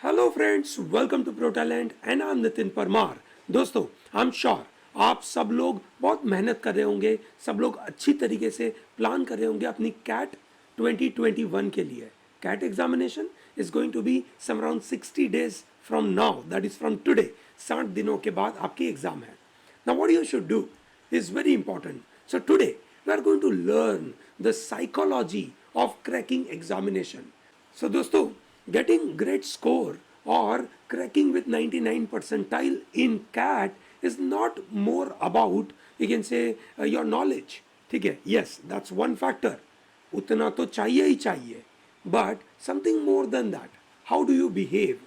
Hello friends, welcome to pro talent and I am Nitin Parmar. दोस्तों, I am sure आप सब लोग बहुत मेहनत कर रहे होंगे, सब लोग अच्छी तरीके से प्लान कर रहे होंगे अपनी कैट 2021 के लिए। CAT examination is going to be some around 60 days from now, that is from today. 60 दिनों के बाद आपकी एग्जाम है। Now what you should do is very important. So today we are going to learn the psychology of cracking examination. So दोस्तों, getting great score or cracking with 99 percentile in CAT is not more about, you can say, your knowledge. ठीक है, yes, that's one factor. उतना तो चाहिए ही चाहिए, but something more than that. How do you behave?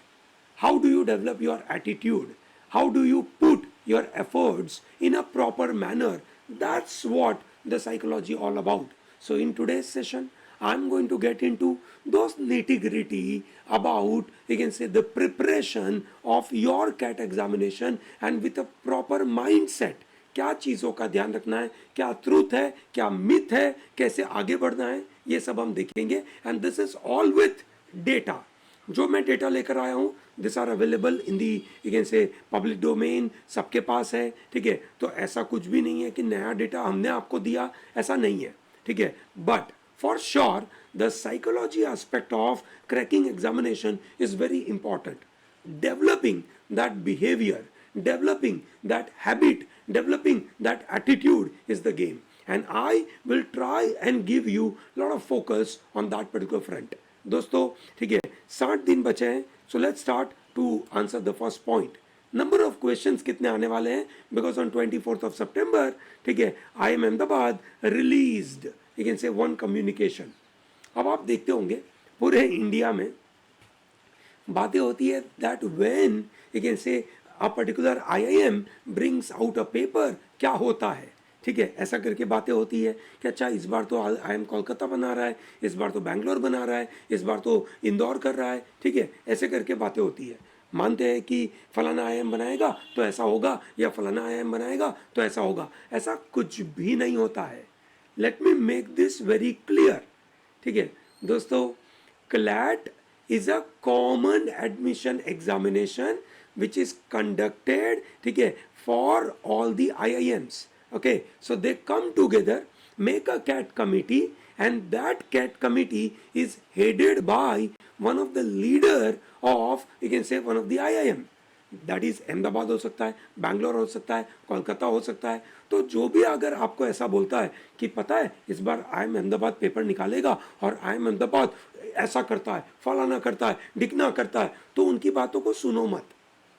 How do you develop your attitude? How do you put your efforts in a proper manner? That's what the psychology all about. So in today's session, I'm going to get into those nitty gritty about, you can say, the preparation of your CAT examination and with a proper mindset. क्या चीज़ों का ध्यान रखना है, क्या truth है, क्या myth है, कैसे आगे बढ़ना है, ये सब हम देखेंगे। And this is all with data. जो मैं डेटा लेकर आया हूँ, this are available in the, you can say, public domain, सबके पास है। ठीक है, तो ऐसा कुछ भी नहीं है कि नया डेटा हमने आपको दिया, ऐसा नहीं है। ठीक है, but for sure the psychology aspect of cracking examination is very important. Developing that behavior, developing that habit, developing that attitude is the game. And I will try and give you a lot of focus on that particular front. दोस्तों, ठीक है, 60 दिन बचे हैं. So let's start to answer the first point. Number of questions कितने आने वाले हैं? Because on 24th of September, ठीक है, IIM Ahmedabad released, you can से, वन कम्युनिकेशन. अब आप देखते होंगे पूरे इंडिया में बातें होती है दैट व्हेन, यू कैन से, a particular IIM brings out a paper, क्या होता है? ठीक है, ऐसा करके बातें होती है कि अच्छा, इस बार तो IIM कोलकाता बना रहा है, इस बार तो बैंगलोर बना रहा है, इस बार तो इंदौर कर रहा है. ठीक है, ऐसे करके बातें होती है. मानते हैं कि फलाना IIM बनाएगा तो ऐसा होगा, या फलाना IIM बनाएगा तो ऐसा होगा. ऐसा कुछ भी नहीं होता है. Let me make this very clear. ठीक है दोस्तों, CLAT is a common admission examination which is conducted, ठीक है, for all the IIMs. Okay, so they come together, make a CAT committee, and that CAT committee is headed by one of the leader of, you can say, one of the IIM. That is Ahmedabad हो सकता है, बैंगलोर हो सकता है, कोलकाता हो सकता है. तो जो भी अगर आपको ऐसा बोलता है कि पता है इस बार IIM अहमदाबाद पेपर निकालेगा और IIM अहमदाबाद ऐसा करता है, फलाना करता है, डिकना करता है, तो उनकी बातों को सुनो मत,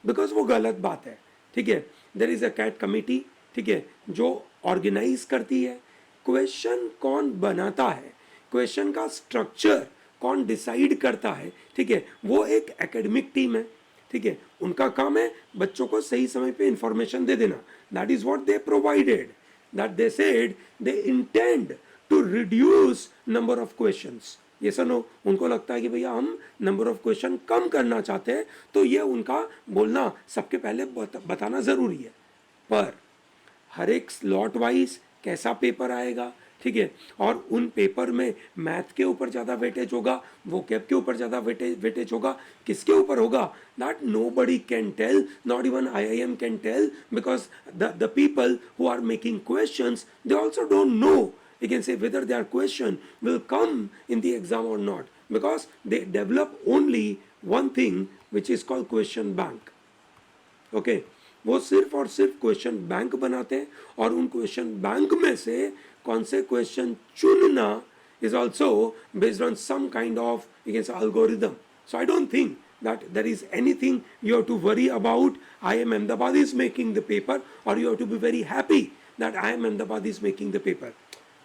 बिकॉज वो गलत बात है. ठीक है, there is a CAT committee, ठीक है, जो ऑर्गेनाइज करती है. क्वेश्चन कौन बनाता है, क्वेश्चन का स्ट्रक्चर कौन डिसाइड करता है, ठीक है, वो एक एकेडमिक टीम है. ठीक है, उनका काम है बच्चों को सही समय पे इंफॉर्मेशन दे देना. That is what they provided, that they said they intend to reduce number of questions. ये सुनो, उनको लगता है कि भैया हम नंबर ऑफ क्वेश्चन कम करना चाहते हैं, तो ये उनका बोलना सबके पहले बताना जरूरी है. पर हर एक स्लॉट वाइज कैसा पेपर आएगा, ठीक है, और उन पेपर में मैथ के ऊपर ज़्यादा वेटेज होगा, वोकैब के ऊपर ज़्यादा वेटेज होगा, किसके ऊपर होगा, that nobody can tell, not even IIM can tell, because the people who are making questions, they also don't know, you can say, whether their question will come in the exam or not, because they develop only one thing which is called question bank. Okay, वो सिर्फ और सिर्फ question bank बनाते हैं, और उन question bank में से कौन से क्वेश्चन चुनना is also based on some kind of, you can say, algorithm. So I don't think that there is anything you have to worry about. IIM Ahmedabad is making the paper, or you have to be very happy that IIM Ahmedabad is making the paper.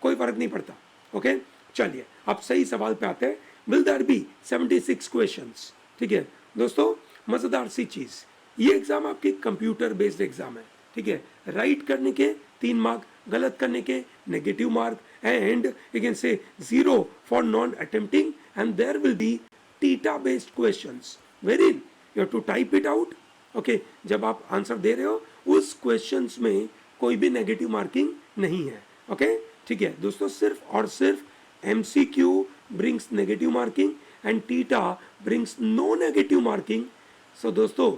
कोई फर्क नहीं पड़ता. Okay, चलिए अब सही सवाल पे आते हैं. Will there be 76 questions? ठीक है दोस्तों, मजेदार सी चीज, ये एग्जाम आपकी कंप्यूटर बेस्ड एग्जाम है. ठीक है, राइट करने के 3 मार्क, गलत करने के negative mark, and you can say 0 for non attempting, and there will be TITA based questions wherein you have to type it out. Okay, जब आप आंसर दे रहे हो उस क्वेश्चंस में कोई भी नेगेटिव मार्किंग नहीं है. ओके, ठीक है दोस्तों, सिर्फ और सिर्फ MCQ brings negative marking and TITA brings no negative marking. So दोस्तों,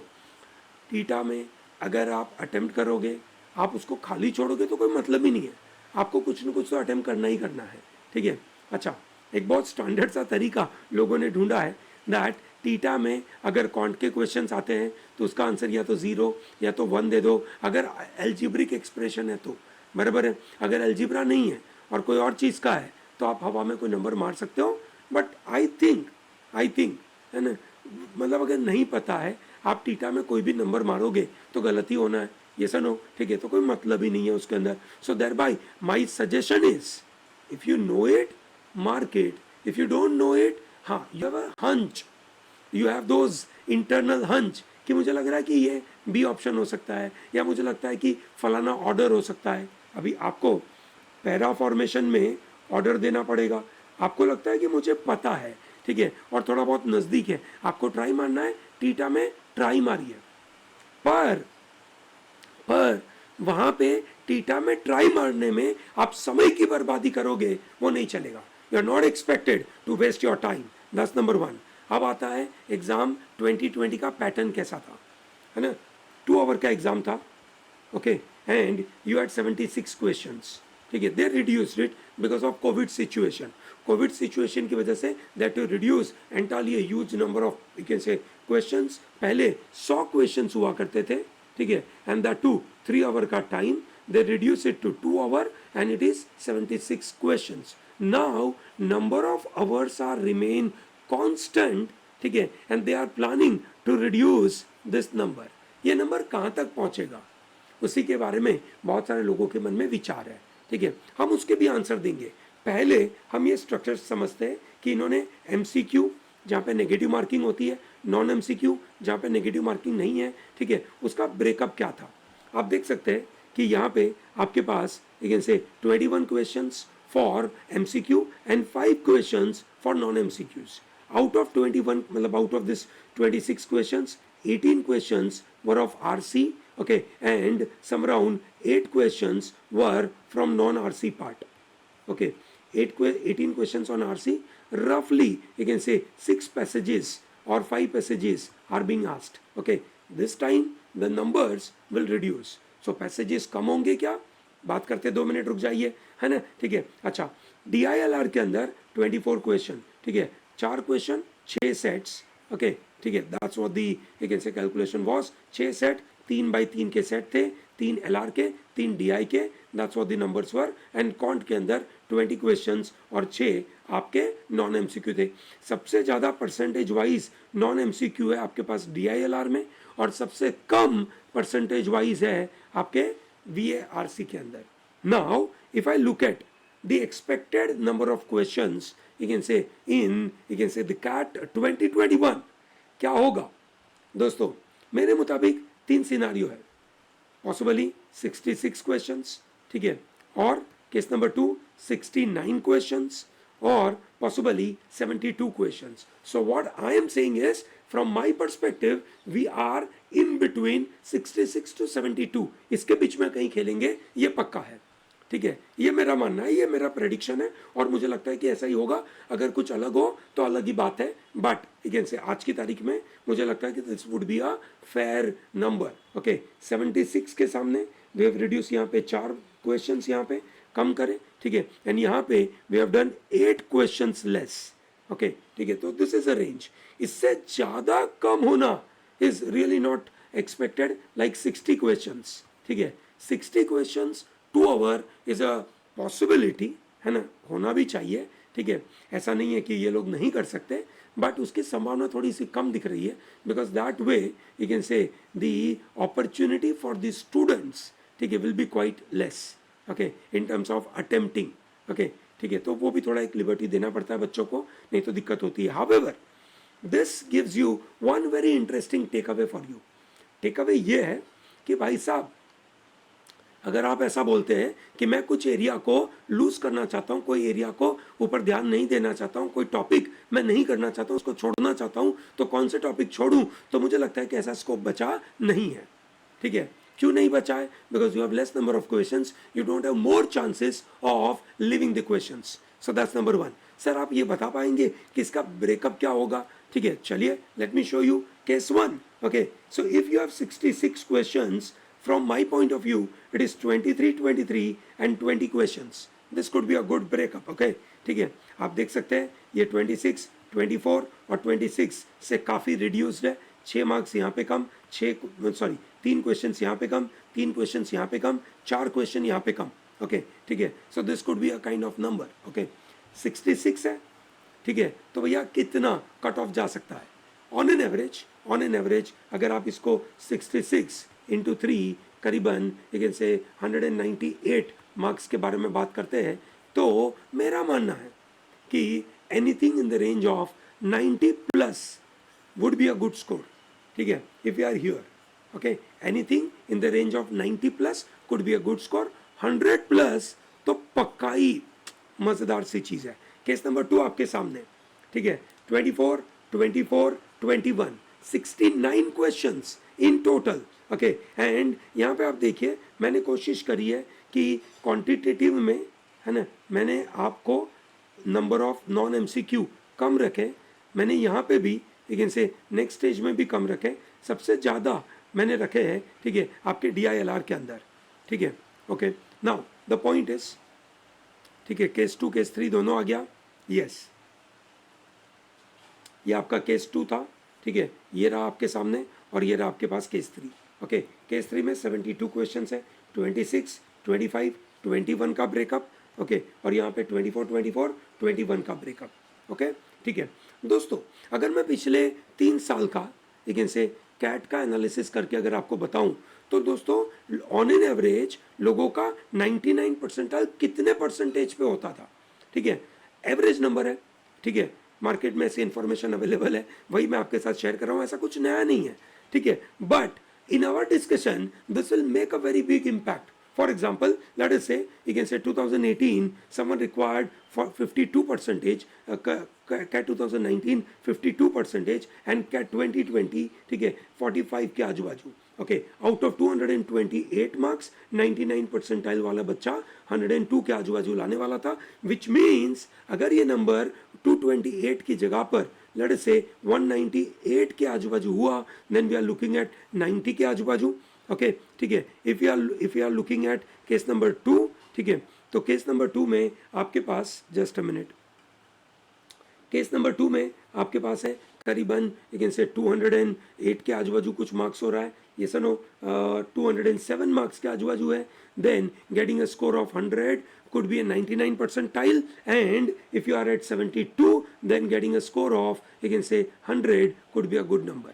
टीटा में अगर आप अटेम्प्ट करोगे, आप उसको खाली छोड़ोगे तो कोई मतलब ही नहीं है, आपको कुछ न कुछ तो अटेम्प्ट करना ही करना है, ठीक है। अच्छा, एक बहुत स्टैंडर्ड सा तरीका लोगों ने ढूंढा है दैट टीटा में अगर कॉन्ट के क्वेश्चंस आते हैं तो उसका आंसर या तो 0 या तो 1 दे दो, अगर एल्जिब्रिक एक्सप्रेशन है तो, बराबर है। अगर एल्जिब्रा नहीं है और कोई और चीज़ का है तो आप हवा में कोई नंबर मार सकते हो, बट आई थिंक है ना, मतलब अगर नहीं पता है आप टीटा में कोई भी नंबर मारोगे तो गलती होना है, ये सर नो, ठीक है, तो कोई मतलब ही नहीं है उसके अंदर। So thereby my suggestion is, if you know it mark it, if you don't know it, हाँ you have a hunch, you have those internal hunch कि मुझे लग रहा है कि ये बी ऑप्शन हो सकता है, या मुझे लगता है कि फलाना ऑर्डर हो सकता है। अभी आपको पैरा फॉर्मेशन में ऑर्डर देना पड़ेगा, आपको लगता है कि मुझे पता है, ठीक है, और थोड़ा बहुत नज़दीक है, आपको ट्राई मारना है, टीटा में ट्राई मारिए, पर वहां पे टीटा में ट्राई मारने में आप समय की बर्बादी करोगे, वो नहीं चलेगा। You are not expected to waste your time, that's number 1। अब आता है एग्जाम 2020 का पैटर्न कैसा था, है ना। 2 आवर का एग्जाम था, okay, and you had 76 questions, ठीक है। They reduced it because of Covid situation, Covid situation की वजह से that to reduce entirely a huge number of you can say questions. पहले 100 क्वेश्चंस हुआ करते थे, ठीक है, एंड दैट टू 3 आवर का time, they reduce it to 2 hours and it is 76 questions. Now number of hours are remain constant, ठीक है, and they are planning to reduce this number. ये नंबर कहाँ तक पहुँचेगा उसी के बारे में बहुत सारे लोगों के मन में विचार है, ठीक है, हम उसके भी आंसर देंगे। पहले हम ये स्ट्रक्चर समझते हैं कि इन्होंने MCQ जहाँ पे नेगेटिव मार्किंग होती है, नॉन MCQ जहाँ पे नेगेटिव मार्किंग नहीं है, ठीक है, उसका ब्रेकअप क्या था। आप देख सकते हैं कि यहाँ पे आपके पास यू कैन से 21 questions for MCQ and 5 questions for non MCQs। Out of 21, मतलब out of this 26 questions, 18 questions were of RC, okay, and some around 8 questions were from non-RC part, okay, 18 questions on RC, roughly you can say 6 passages or 5 passages are being asked, okay, this time the numbers will reduce, so passages कम होंगे क्या, बात करते 2 minute रुक जाइए, है ना, ठीक है। अच्छा, DILR के अंदर 24 क्वेश्चन, ठीक है, 4 क्वेश्चन 6 सेट्स, ओके, ठीक है, that's what the you can से कैलकुलेशन वाज, 6 सेट, 3x3 के सेट थे, 3 LR के, 3 DI के, that's what the numbers were. And can't के अंदर 20 क्वेश्चंस और 6 आपके नॉन MCQ थे। सबसे ज़्यादा परसेंटेज वाइज नॉन MCQ है आपके पास DILR में, और सबसे कम परसेंटेज वाइज है आपके VARC के अंदर। Now if I look at the expected number of questions you can say the CAT 2021 क्या होगा दोस्तों, मेरे मुताबिक 3 सिनारियो है, पॉसिबली 66 क्वेश्चंस, ठीक है, और केस नंबर 2 69 क्वेश्चंस, और possibly 72 questions. So what I am saying is, from my perspective we are in between 66 to 72, इसके बीच में कहीं खेलेंगे, ये पक्का है, ठीक है, ये मेरा मानना है, ये मेरा प्रेडिक्शन है, और मुझे लगता है कि ऐसा ही होगा। अगर कुछ अलग हो तो अलग ही बात है, बट अगेन से आज की तारीख में मुझे लगता है कि this would be a fair number, okay. 76 के सामने वी हैव रिड्यूस, यहाँ पे 4 क्वेश्चंस यहाँ पे कम करें, ठीक है, एंड यहाँ पे we have done 8 questions less, okay, ठीक है, तो दिस इज अ रेंज। इससे ज़्यादा कम होना is really not expected, like 60 questions, ठीक है, 60 questions 2 our is a possibility, है ना, होना भी चाहिए, ठीक है, ऐसा नहीं है कि ये लोग नहीं कर सकते, बट उसकी संभावना थोड़ी सी कम दिख रही है, because that way you can say the opportunity for the students, ठीक है, will be quite less, okay, in terms of attempting, okay, ठीक है, तो वो भी थोड़ा एक लिबर्टी देना पड़ता है बच्चों को, नहीं तो दिक्कत होती है। However this gives you one very interesting take away for you. Take away ये है कि भाई साहब, अगर आप ऐसा बोलते हैं कि मैं कुछ एरिया को लूज करना चाहता हूँ, कोई एरिया को ऊपर ध्यान नहीं देना चाहता हूँ, कोई टॉपिक मैं नहीं करना चाहता हूँ, उसको छोड़ना चाहता हूँ, तो कौन से टॉपिक छोड़ूं, तो मुझे लगता है कि ऐसा स्कोप बचा नहीं है, ठीक है। क्यों नहीं बचा है? Because you have less number of questions, you don't have more chances of living the questions. So that's number 1. Sir आप ये बता पाएंगे कि इसका ब्रेकअप क्या होगा? ठीक है, चलिए let me show you case 1. Okay, so if you have 66 questions, from my point of view it is 23 23 and 20 questions. This could be a good breakup. Okay, ठीक है, आप देख सकते हैं ये 26 24 और 26 से काफ़ी रिड्यूस्ड है. 6 मार्क्स यहाँ पे कम, 3 क्वेश्चन यहाँ पे कम, 3 क्वेश्चन यहाँ पे कम, 4 क्वेश्चन यहाँ पे कम. ओके, ठीक है, so this could be a kind of number. Okay, 66 है, ठीक है, तो भैया कितना कट ऑफ जा सकता है? ऑन एन एवरेज अगर आप इसको 66 इंटू 3 करीबन लेकिन से 198 मार्क्स के बारे में बात करते हैं, तो मेरा मानना है कि anything in the range of 90 plus would be a good score. ठीक है, if you are here. Okay, anything in the range of 90 plus could be a good score. 100 plus तो पक्का ही मज़ेदार सी चीज़ है. केस नंबर 2 आपके सामने. ठीक है, 24 24 21 69 questions in total. Okay, and यहाँ पे आप देखिए मैंने कोशिश करी है कि क्वांटिटेटिव में, है ना, मैंने आपको नंबर ऑफ नॉन एमसीक्यू कम रखे. मैंने यहाँ पे भी लेकिन से नेक्स्ट स्टेज में भी कम रखे. सबसे ज़्यादा मैंने रखे हैं, ठीक है, आपके DILR के अंदर. ठीक है, okay, now the point is, ठीक है, केस 2 केस 3 दोनों आ गया. यस, ये आपका केस 2 था. ठीक है, ये रहा आपके सामने और ये रहा आपके पास केस 3. ओके, केस 3 में 72 क्वेश्चंस है, 26 25 21 का ब्रेकअप. ओके, और यहाँ पे 24 24 21 का ब्रेकअप. ओके, ठीक है दोस्तों, अगर मैं पिछले 3 साल का लेकिन से कैट का एनालिसिस करके अगर आपको बताऊं, तो दोस्तों ऑन एन एवरेज लोगों का 99 परसेंटाइल कितने परसेंटेज पे होता था? ठीक है, एवरेज नंबर है. ठीक है, मार्केट में ऐसी इन्फॉर्मेशन अवेलेबल है, वही मैं आपके साथ शेयर कर रहा हूँ, ऐसा कुछ नया नहीं है. ठीक है, but in our discussion this will make a very big impact. For example, let us say you can say 2018 someone required for 52 percentage, CAT 2019 52 percentage and CAT 2020 ठीक है 45 के आजू बाजू. Okay, out of 228 marks 99 percentile वाला बच्चा 102 के आजू बाजू लाने वाला था. विच मीन्स अगर ये नंबर 228 की जगह पर लेट अस से 198 के आजू बाजू हुआ, then we are looking at 90 के आजू बाजू. ओके, ठीक है, if you are looking at case number 2, ठीक है, तो केस नंबर 2 में आपके पास, just a minute, case number 2 में आपके पास है करीबन लेकिन से 208 के आजू बाजू कुछ मार्क्स हो रहा है. ये सनो 207 मार्क्स के आजू बाजू है. Then getting a score of 100 could be a 99 percentile, and if you are at 72 then getting a score of you can say 100 could be a good number.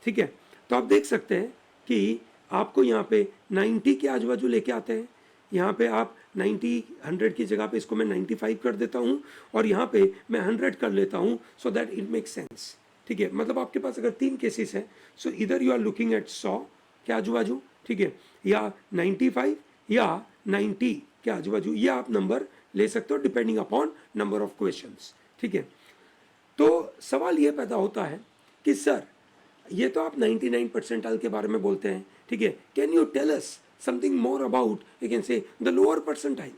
ठीक है, तो आप देख सकते हैं कि आपको यहाँ पे 90 के आजू बाजू लेके आते हैं. यहाँ पे आप 90 100 की जगह पे इसको मैं 95 कर देता हूँ और यहाँ पे मैं 100 कर लेता हूँ, so that it make sense. ठीक है, मतलब आपके पास अगर 3 केसेस है, सो इधर यू आर लुकिंग एट 100 के आजू बाजू, ठीक है, या 95 या 90 के आजू बाजू, ये आप नंबर ले सकते हो depending upon number of questions. ठीक है, तो सवाल ये पैदा होता है कि सर ये तो आप 99 परसेंटाइल के बारे में बोलते हैं, ठीक है, can you tell us something more about you can say the lower percentile?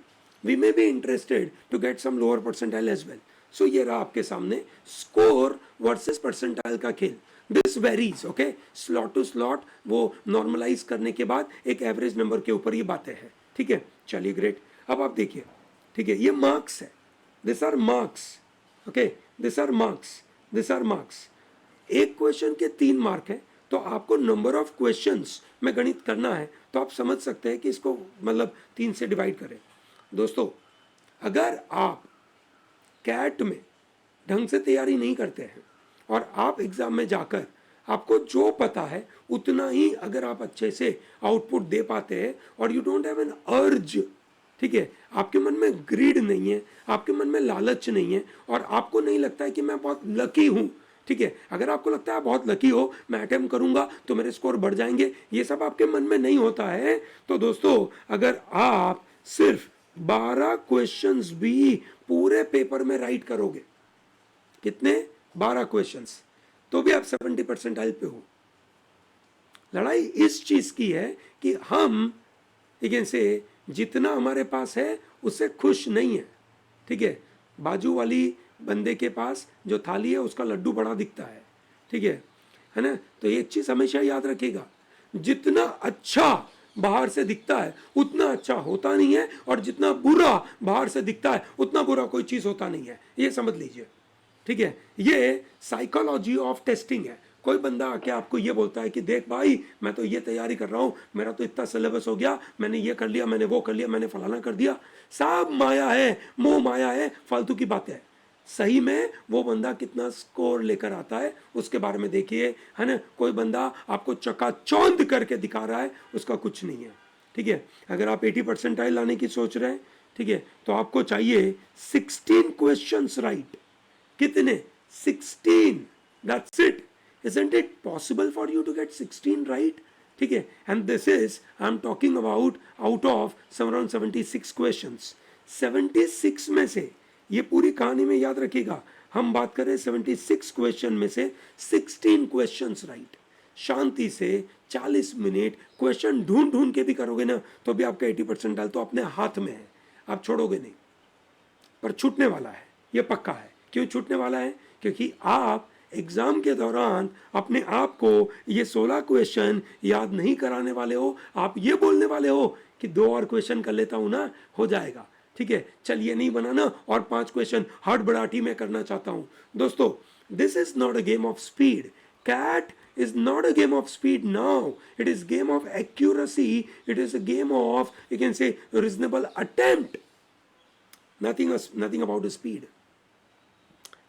We may be interested to get some lower percentile as well. So ये रहा आपके सामने स्कोर वर्सेस परसेंटाइल का खेल. This varies. Okay, slot to slot वो normalize करने के बाद एक एवरेज नंबर के ऊपर ये बातें हैं. ठीक है, चलिए ग्रेट. अब आप देखिए, ठीक है, ये मार्क्स है, this are marks. Okay, this are marks, this are marks. एक क्वेश्चन के 3 मार्क है, तो आपको नंबर ऑफ क्वेश्चंस में गणित करना है, तो आप समझ सकते हैं कि इसको मतलब 3 से डिवाइड करें. दोस्तों अगर आप कैट में ढंग से तैयारी नहीं करते हैं और आप एग्जाम में जाकर आपको जो पता है उतना ही अगर आप अच्छे से आउटपुट दे पाते हैं और यू डोंट हैव एन अर्ज, ठीक है, आपके मन में ग्रीड नहीं है, आपके मन में लालच नहीं है और आपको नहीं लगता है कि मैं बहुत लकी हूं. ठीक है, अगर आपको लगता है बहुत लकी हो, मैं अटेम्प्ट करूंगा तो मेरे स्कोर बढ़ जाएंगे, ये सब आपके मन में नहीं होता है, तो दोस्तों अगर आप सिर्फ 12 क्वेश्चंस भी पूरे पेपर में राइट करोगे, कितने 12 क्वेश्चंस, तो भी आप 70 परसेंटाइल पे हो. लड़ाई इस चीज की है कि हम लेकिन से जितना हमारे पास है उससे खुश नहीं है. ठीक है, बाजू वाली बंदे के पास जो थाली है उसका लड्डू बड़ा दिखता है ना। तो एक चीज हमेशा याद रखिएगा, जितना अच्छा बाहर से दिखता है उतना अच्छा होता नहीं है, और जितना बुरा बाहर से दिखता है उतना बुरा कोई चीज होता नहीं है, ये समझ लीजिए। ठीक है, ये साइकोलॉजी ऑफ टेस्टिंग है। कोई बंदा आके आपको ये बोलता है कि देख भाई मैं तो ये तैयारी कर रहा हूं, मेरा तो इतना सिलेबस हो गया, मैंने ये कर लिया, मैंने वो कर लिया, मैंने फलाना कर दिया, सब माया है, मोह माया है, फालतू की बात है। सही में वो बंदा कितना स्कोर लेकर आता है उसके बारे में देखिए, है ना। कोई बंदा आपको चकाचौंध करके दिखा रहा है, उसका कुछ नहीं है। ठीक है, अगर आप 80% लाने की सोच रहे हैं, ठीक है, तो आपको चाहिए 16 क्वेश्चंस राइट। कितने? 16। That's it. Isn't it possible for you to get 16 right? ठीक है, and this is I'm talking about out of some around 76 questions। 76 में से, ये पूरी कहानी में याद रखिएगा, हम बात करें 76 क्वेश्चन में से 16 क्वेश्चंस राइट। शांति से 40 मिनट क्वेश्चन ढूंढ ढूंढ के भी करोगे ना तो भी आपका 80% तो अपने हाथ में है, आप छोड़ोगे नहीं। पर छूटने वाला है, ये पक्का है। क्यों छूटने वाला है? क्योंकि आप एग्जाम के दौरान अपने आप को ये 16 क्वेश्चन याद नहीं कराने वाले हो। आप ये बोलने वाले हो कि 2 और क्वेश्चन कर लेता हूं ना, हो जाएगा। ठीक है, चल ये नहीं बनाना और 5 क्वेश्चन हड़बड़ाहटी में करना चाहता हूं। दोस्तों, this is not a game of speed. CAT is not a game of speed now. It is game of accuracy. It is a game of, you can say, reasonable attempt. Nothing about the speed.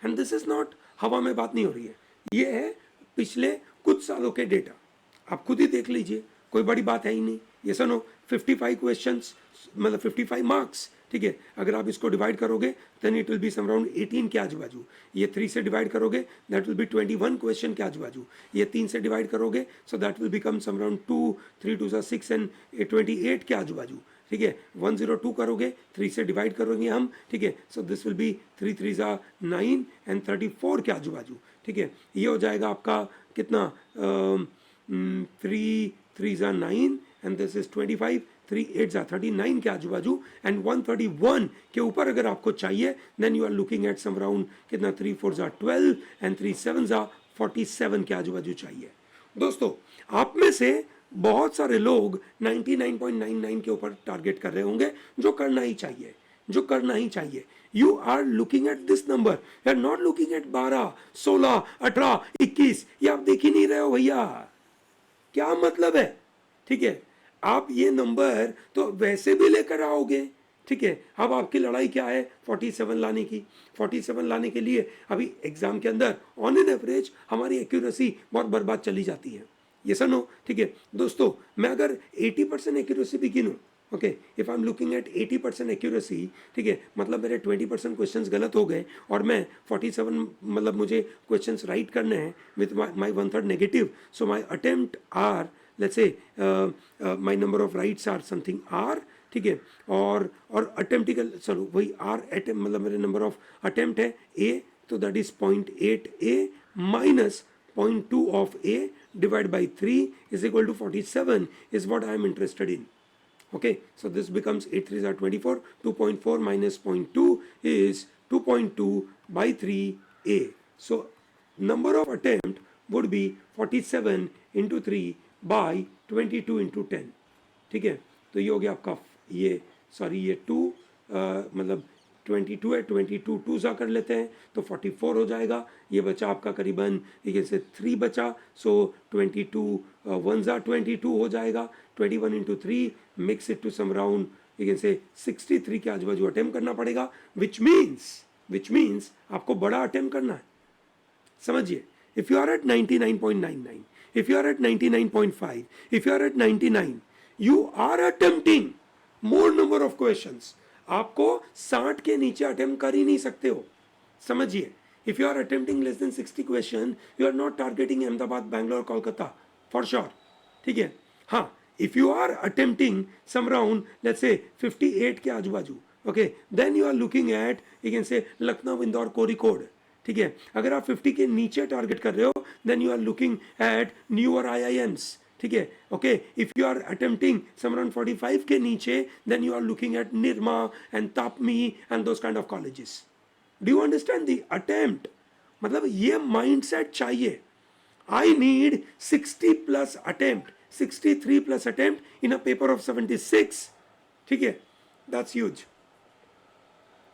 And this is not हवा में बात नहीं हो रही है, ये है पिछले कुछ सालों के डेटा। आप खुद ही देख लीजिए, कोई बड़ी बात है ही नहीं। ये सुनो, 55 क्वेश्चंस मतलब 55 मार्क्स। ठीक है, अगर आप इसको डिवाइड करोगे then it will be some around 18 के आजू बाजू। ये 3 से डिवाइड करोगे दैट विल बी 21 क्वेश्चन के आजू बाजू। ये 3 से डिवाइड करोगे so that will become some around 2, 3 2 6 and 28 के आजू बाजू। ठीक है, 102 करोगे, 3 से डिवाइड करोगे हम। ठीक है, so this will B 3 3 9 and 34 के आजू बाजू। ठीक है, ये हो जाएगा आपका कितना, 3 3 9 एंड दिस इज 25, 3 8 39 के आजू बाजू। एंड 131 के ऊपर अगर आपको चाहिए then you are looking at some around कितना, 3 4 12 एंड 3 7 47 के आजू बाजू चाहिए। दोस्तों, आप में से बहुत सारे लोग 99.99 के ऊपर टारगेट कर रहे होंगे, जो करना ही चाहिए, जो करना ही चाहिए। You are looking at this number, you are not looking at 12 16 18 21। ये आप देख ही नहीं रहे हो भैया, क्या मतलब है? ठीक है, आप ये नंबर तो वैसे भी लेकर आओगे। ठीक है, अब आपकी लड़ाई क्या है? 47 लाने की। 47 लाने के लिए अभी एग्जाम के अंदर ऑन एन एवरेज हमारी एक्यूरेसी बहुत बर्बाद चली जाती है, ये सुनो। ठीक है दोस्तों, मैं अगर 80% एक्यूरेसी भी गिनूं, okay, if I am looking at 80% accuracy, ठीक है, मतलब मेरे 20% क्वेश्चंस गलत हो गए और मैं 47 मतलब मुझे क्वेश्चंस राइट करने हैं with my 1/3 negative. So my attempt are, let's say my number of rights are something are. ठीक है, और अटेम्प्ट चलो वही आर अटेम्प्ट मतलब मेरे नंबर ऑफ अटेम्प्ट है ए, तो that is 0.8 A minus 0.2 of A divided by 3 is equal to 47 is what I am interested in. Okay, so this becomes 8 3s are 24, 2.4 minus 0.2 is 2.2 by 3A. So number of attempt would be 47 into 3 by 22 into 10. ठीक है, तो ये हो गया आपका, ये sorry ये 2 मतलब 22 है, 22 2 सा कर लेते हैं तो 44 हो जाएगा। ये बचा आपका करीबन जैसे 3 बचा, सो 22 1 ज़ा 22 हो जाएगा। 21 into 3 mix it to some round जैसे 63 के आजू बाजू अटेम्प्ट करना पड़ेगा, विच मीन्स आपको बड़ा अटेम्प्ट करना है। समझिए, if you are at 99.99, if you are at 99.5, if you are at 99, you are attempting more number of questions. आपको 60 के नीचे अटेम्प्ट कर ही नहीं सकते हो। समझिए, if you are attempting less than 60 question, you are not targeting Ahmedabad, Bangalore, Kolkata for sure. ठीक है, हाँ, if you are attempting some round let's say 58 के आजू बाजू, okay, then you are looking at you can say Lucknow, Indore, कोरिकोड। ठीक है, अगर आप 50 के नीचे टारगेट कर रहे हो then you are looking at newer IIMs। ठीक है, okay, if you are attempting some around 45 के नीचे then you are looking at Nirma and TAPMI and those kind of colleges. Do you understand the attempt? मतलब ये mindset चाहिए. I need 60 plus attempt, 63 plus attempt in a paper of 76. ठीक है? That's huge.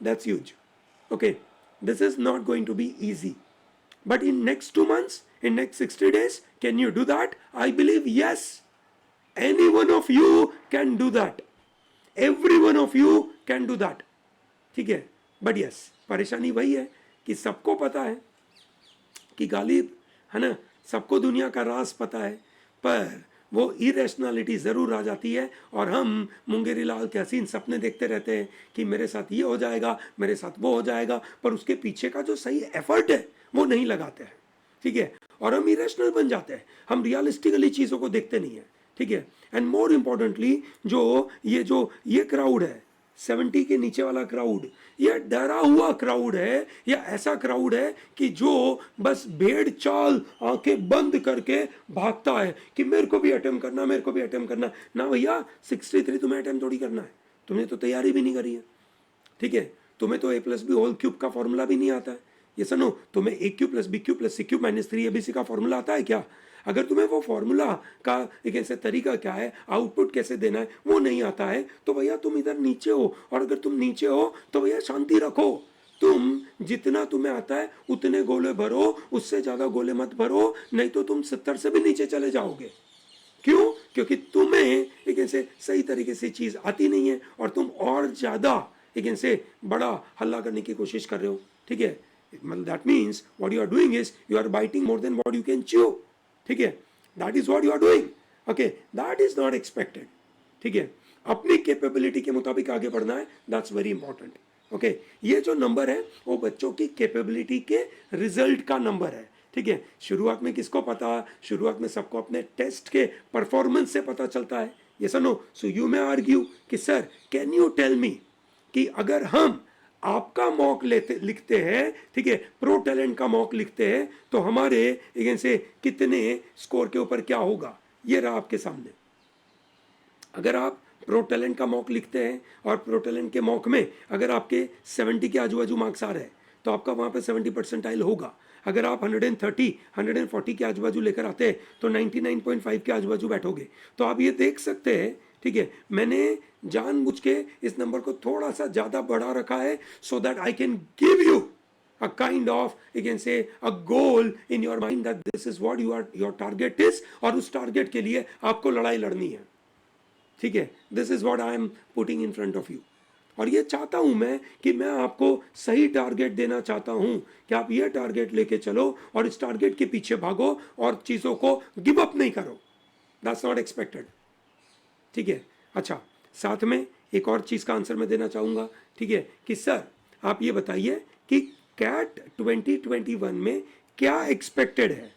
That's huge. Okay. This is not going to be easy. But in next 2 months, in next 60 days, can you do that? I believe yes. Any one of you can do that. Every one of you can do that. ठीक है? But yes, परेशानी वही है कि सबको पता है कि गालिब है ना, सबको दुनिया का राज पता है, पर वो इरेशनैलिटी ज़रूर आ जाती है और हम मुंगेरी लाल के हसीन सपने देखते रहते हैं कि मेरे साथ ये हो जाएगा, मेरे साथ वो हो जाएगा, पर उसके पीछे का जो सही एफर्ट है वो नहीं लगाते हैं. ठीक है? और हम इरेशनल बन जाते हैं, हम रियलिस्टिकली चीज़ों को देखते नहीं है. ठीक है? एंड मोर इम्पॉर्टेंटली जो ये क्राउड है, 70 के नीचे वाला क्राउड, ये डरा हुआ क्राउड है, या ऐसा क्राउड है कि जो बस भेड़ चाल आंखें बंद करके भागता है कि मेरे को भी अटेम्प्ट करना, मेरे को भी अटेम्प्ट करना. ना भैया, 63 तुम्हें अटेम्प्ट थोड़ी करना है, तुमने तो तैयारी भी नहीं करी है. ठीक है? तुम्हें तो a+b होल क्यूब का फॉर्मूला भी नहीं आता है. ये सुनो, तुम्हें a³ + b³ + c³ - 3abc का फॉर्मूला आता है क्या? अगर तुम्हें वो फॉर्मूला का एक ऐसे तरीका क्या है, आउटपुट कैसे देना है, वो नहीं आता है, तो भैया तुम इधर नीचे हो. और अगर तुम नीचे हो तो भैया शांति रखो. तुम जितना तुम्हें आता है उतने गोले भरो, उससे ज़्यादा गोले मत भरो, नहीं तो तुम 70 से भी नीचे चले जाओगे. क्यों? क्योंकि तुम्हें एक ऐसे सही तरीके से चीज़ आती नहीं है और तुम और ज़्यादा एक ऐसे बड़ा हल्ला करने की कोशिश कर रहे हो. ठीक है? That means what you are doing is you are biting more than what you can chew. ठीक है? That is what you are doing. Okay, that is not expected. ठीक है? अपनी कैपेबिलिटी के मुताबिक आगे बढ़ना है, दैट्स वेरी इंपॉर्टेंट. ओके, ये जो नंबर है वो बच्चों की कैपेबिलिटी के रिजल्ट का नंबर है. ठीक है? शुरुआत में किसको पता? शुरुआत में सबको अपने टेस्ट के परफॉर्मेंस से पता चलता है. ये सुनो, सो यू मे आर्ग्यू कि sir can you tell me कि अगर हम आपका मॉक लिखते हैं, ठीक है, प्रो टैलेंट का मॉक लिखते हैं, तो हमारे एक से कितने स्कोर के ऊपर क्या होगा? ये रहा आपके सामने. अगर आप प्रो टैलेंट का मॉक लिखते हैं और प्रो टैलेंट के मॉक में अगर आपके 70 के आजू बाजू मार्क्स आ रहे हैं तो आपका वहाँ पे 70 परसेंटाइल होगा. अगर आप 130, 140 के आजू बाजू लेकर आते हैं तो 99.5 के आजू बाजू बैठोगे. तो आप ये देख सकते हैं. ठीक है? मैंने जानबूझ के इस नंबर को थोड़ा सा ज़्यादा बढ़ा रखा है so that I can give you a kind of, you can say, a goal in your mind that this is what your target is, और उस टारगेट के लिए आपको लड़ाई लड़नी है. ठीक है? This is what I am putting in front of you. और ये चाहता हूं मैं कि मैं आपको सही टारगेट देना चाहता हूं कि आप ये टारगेट लेके चलो और इस टारगेट के पीछे भागो और चीज़ों को गिव अप नहीं करो. That's not expected. ठीक है? अच्छा, साथ में एक और चीज़ का आंसर मैं देना चाहूँगा. ठीक है? कि सर आप ये बताइए कि कैट 2021 में क्या एक्सपेक्टेड है.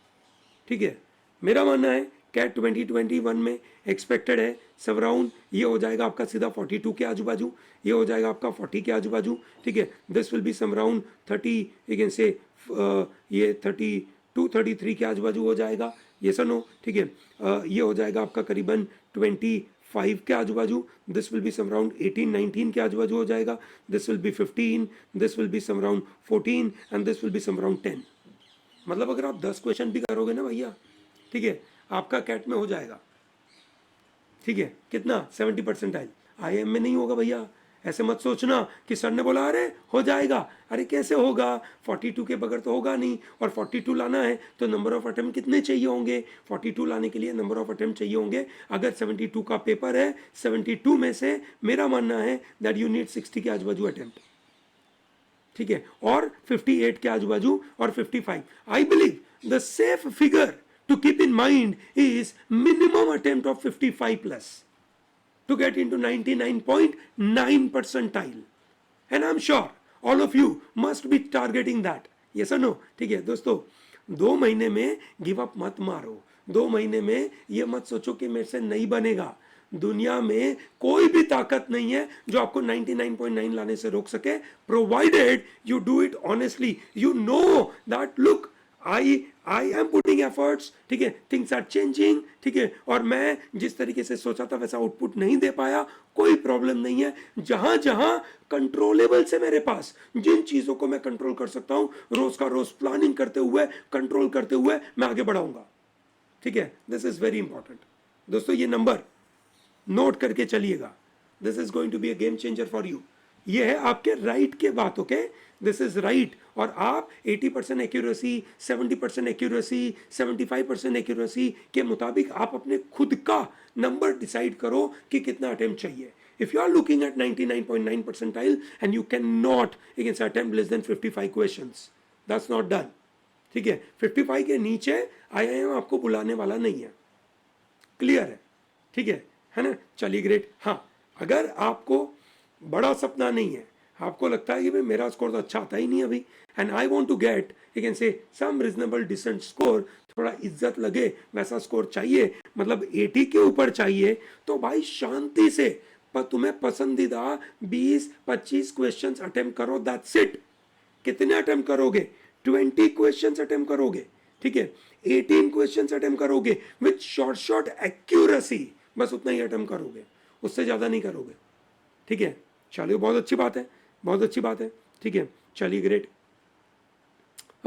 ठीक है? मेरा मानना है कैट 2021 में एक्सपेक्टेड है सब राउंड ये हो जाएगा आपका सीधा 42 के आजू बाजू, ये हो जाएगा आपका 40 के आजू बाजू. ठीक है? This will be some round 30, you can say ये 32, 33 के आजू बाजू हो जाएगा. ये सुनो. ठीक है? ये हो जाएगा आपका करीबन 25 के आजू बाजू. This will be some round 18, 19 के आजू बाजू हो जाएगा. This will be 15, this will be some round 14 and this will be some round 10. मतलब अगर आप 10 क्वेश्चन भी करोगे ना भैया, ठीक है, आपका कैट में हो जाएगा. ठीक है? कितना? 70 परसेंटाइल. IIM में नहीं होगा भैया. ऐसे मत सोचना कि सर ने बोला अरे हो जाएगा. अरे कैसे होगा? 42 के बगैर तो होगा नहीं. और 42 लाना है तो नंबर ऑफ अटेम्प्ट कितने चाहिए होंगे? 42 लाने के लिए नंबर ऑफ अटेम्प्ट चाहिए होंगे. अगर 72 का पेपर है, 72 में से मेरा मानना है दैट यू नीड 60 के आजू बाजू अटेम्प्ट. ठीक है? और 58 के आजू बाजू और 55. I believe the safe figure to keep in mind is minimum attempt of 55 plus to get into 99.9 percentile. And I'm sure all of you must be targeting that. Yes or no? ठीक है दोस्तों, 2 महीने में give up मत मारो. 2 महीने में ये मत सोचो कि मेरे से नहीं बनेगा. दुनिया में कोई भी ताकत नहीं है जो आपको 99.9 लाने से रोक सके, provided you do it honestly. You know that look, I am putting efforts, ठीक है, थिंग्स आर चेंजिंग, ठीक है, और मैं जिस तरीके से सोचा था वैसा आउटपुट नहीं दे पाया, कोई प्रॉब्लम नहीं है। जहां जहां कंट्रोलेबल से मेरे पास, जिन चीजों को मैं कंट्रोल कर सकता हूं, रोज का रोज प्लानिंग करते हुए, कंट्रोल करते हुए मैं आगे बढ़ाऊंगा, ठीक है। दिस इज वेरी इंपॉर्टेंट दोस्तों, ये नंबर नोट करके चलिएगा। This is going to be a game changer for you. ये है आपके राइट के बात, ओके, दिस इज राइट। और आप 80% एक्यूरेसी, 70% एक्यूरेसी, 75% एक्यूरेसी के मुताबिक आप अपने खुद का नंबर डिसाइड करो कि कितना अटेम्प्ट चाहिए। If you are looking at 99.9 percentile and you cannot against attempt less than 55 questions, that's not done, ठीक है। 55 के नीचे IIM आपको बुलाने वाला नहीं है, क्लियर है, है ना। चलिए ग्रेट। हाँ, अगर आपको बड़ा सपना नहीं है, आपको लगता है कि भाई मेरा स्कोर तो अच्छा आता ही नहीं अभी, and I want to get you can say some reasonable decent score, थोड़ा इज्जत लगे वैसा स्कोर चाहिए, मतलब 80 के ऊपर चाहिए, तो भाई शांति से पर तुम्हें पसंदीदा 20-25 क्वेश्चंस अटेम्प्ट करो, दैट्स इट। कितने अटेम्प्ट करोगे? 20 क्वेश्चंस अटेम्प्ट करोगे, ठीक है, 18 क्वेश्चंस अटेम्प्ट करोगे विथ शॉर्ट एक्यूरेसी, बस उतना ही अटेम्प्ट करोगे, उससे ज्यादा नहीं करोगे, ठीक है। चलिए, बहुत अच्छी बात है, बहुत अच्छी बात है, ठीक है। चलिए great.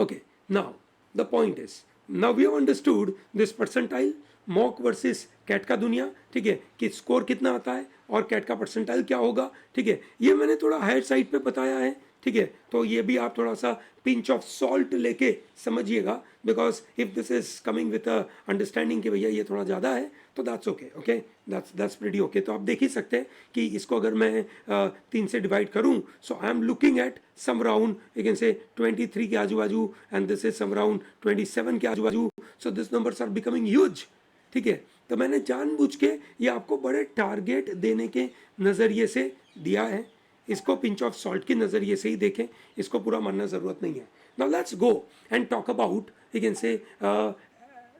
Okay, now the point is, now we have understood this percentile, mock versus CAT का दुनिया, ठीक है, कि स्कोर कितना आता है और कैट का परसेंटाइल क्या होगा, ठीक है। ये मैंने थोड़ा हायर साइड पे बताया है, ठीक है, तो ये भी आप थोड़ा सा पिंच ऑफ सॉल्ट लेके समझिएगा, because if this is coming with understanding कि भैया ये थोड़ा ज़्यादा है, तो that's okay, okay, that's pretty okay. तो आप देख ही सकते हैं कि इसको अगर मैं 3 से डिवाइड करूं, so I am looking at some round you can say 23 के आजू बाजू, and this is some round 27 के आजू बाजू, so this numbers are becoming huge, ठीक है। तो मैंने जानबूझ के ये आपको बड़े टारगेट देने के नज़रिए से दिया है, इसको पिंच ऑफ सॉल्ट के नज़रिए से ही देखें, इसको पूरा मानना ज़रूरत नहीं है। Now let's go and talk about you can से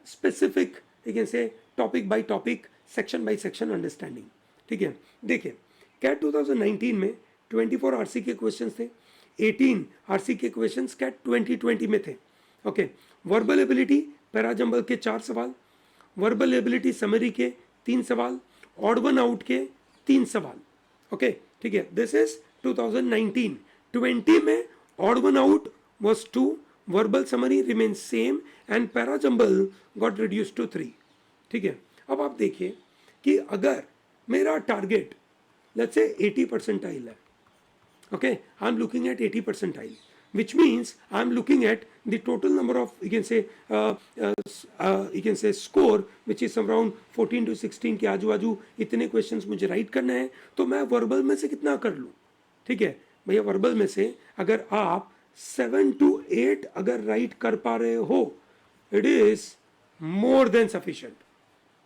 स्पेसिफिक यू कैन से topic by topic, section by section understanding, ठीक है। देखिए, कैट 2019 में 24 आरसी के क्वेश्चंस थे, 18 आरसी के क्वेश्चंस कैट 2020 में थे, ओके। वर्बल एबिलिटी पैराजंबल के 4 सवाल, वर्बल एबिलिटी समरी के 3 सवाल, ऑड वन आउट के 3 सवाल, ओके, ठीक है। This is 2019। 20 में odd one out was 2, verbal summary remains same and parajumble got reduced to 3, ठीक है। अब आप देखिए कि अगर मेरा टारगेट लेट्स से 80 परसेंटाइल है, okay, I'm looking at 80 percentile, which means I'm looking at the total number of you can say score which is around 14 to 16 के आजू बाजू इतने क्वेश्चंस मुझे राइट करने हैं, तो मैं वर्बल में से कितना कर लूँ, ठीक है भैया। वर्बल में से अगर आप 7 to 8 अगर राइट कर पा रहे हो, it is more than sufficient,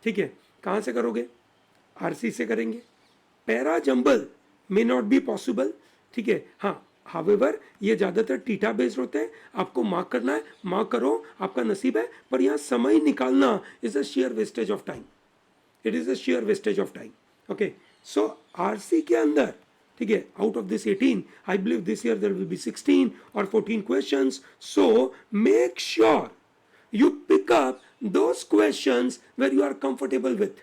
ठीक है। कहाँ से करोगे? आरसी से करेंगे। Para jumble may not be possible, ठीक है। हाँ, हावेवर ये ज़्यादातर टीटा बेस्ड होते हैं, आपको मार्क करना है, मार्क करो, आपका नसीब है, पर यहाँ समय निकालना is a sheer wastage of time, it is a sheer wastage of time, okay. So RC के अंदर, ठीक है, out of this 18 I believe this year there will be 16 और 14 questions, so make sure you pick up those questions where you are comfortable with।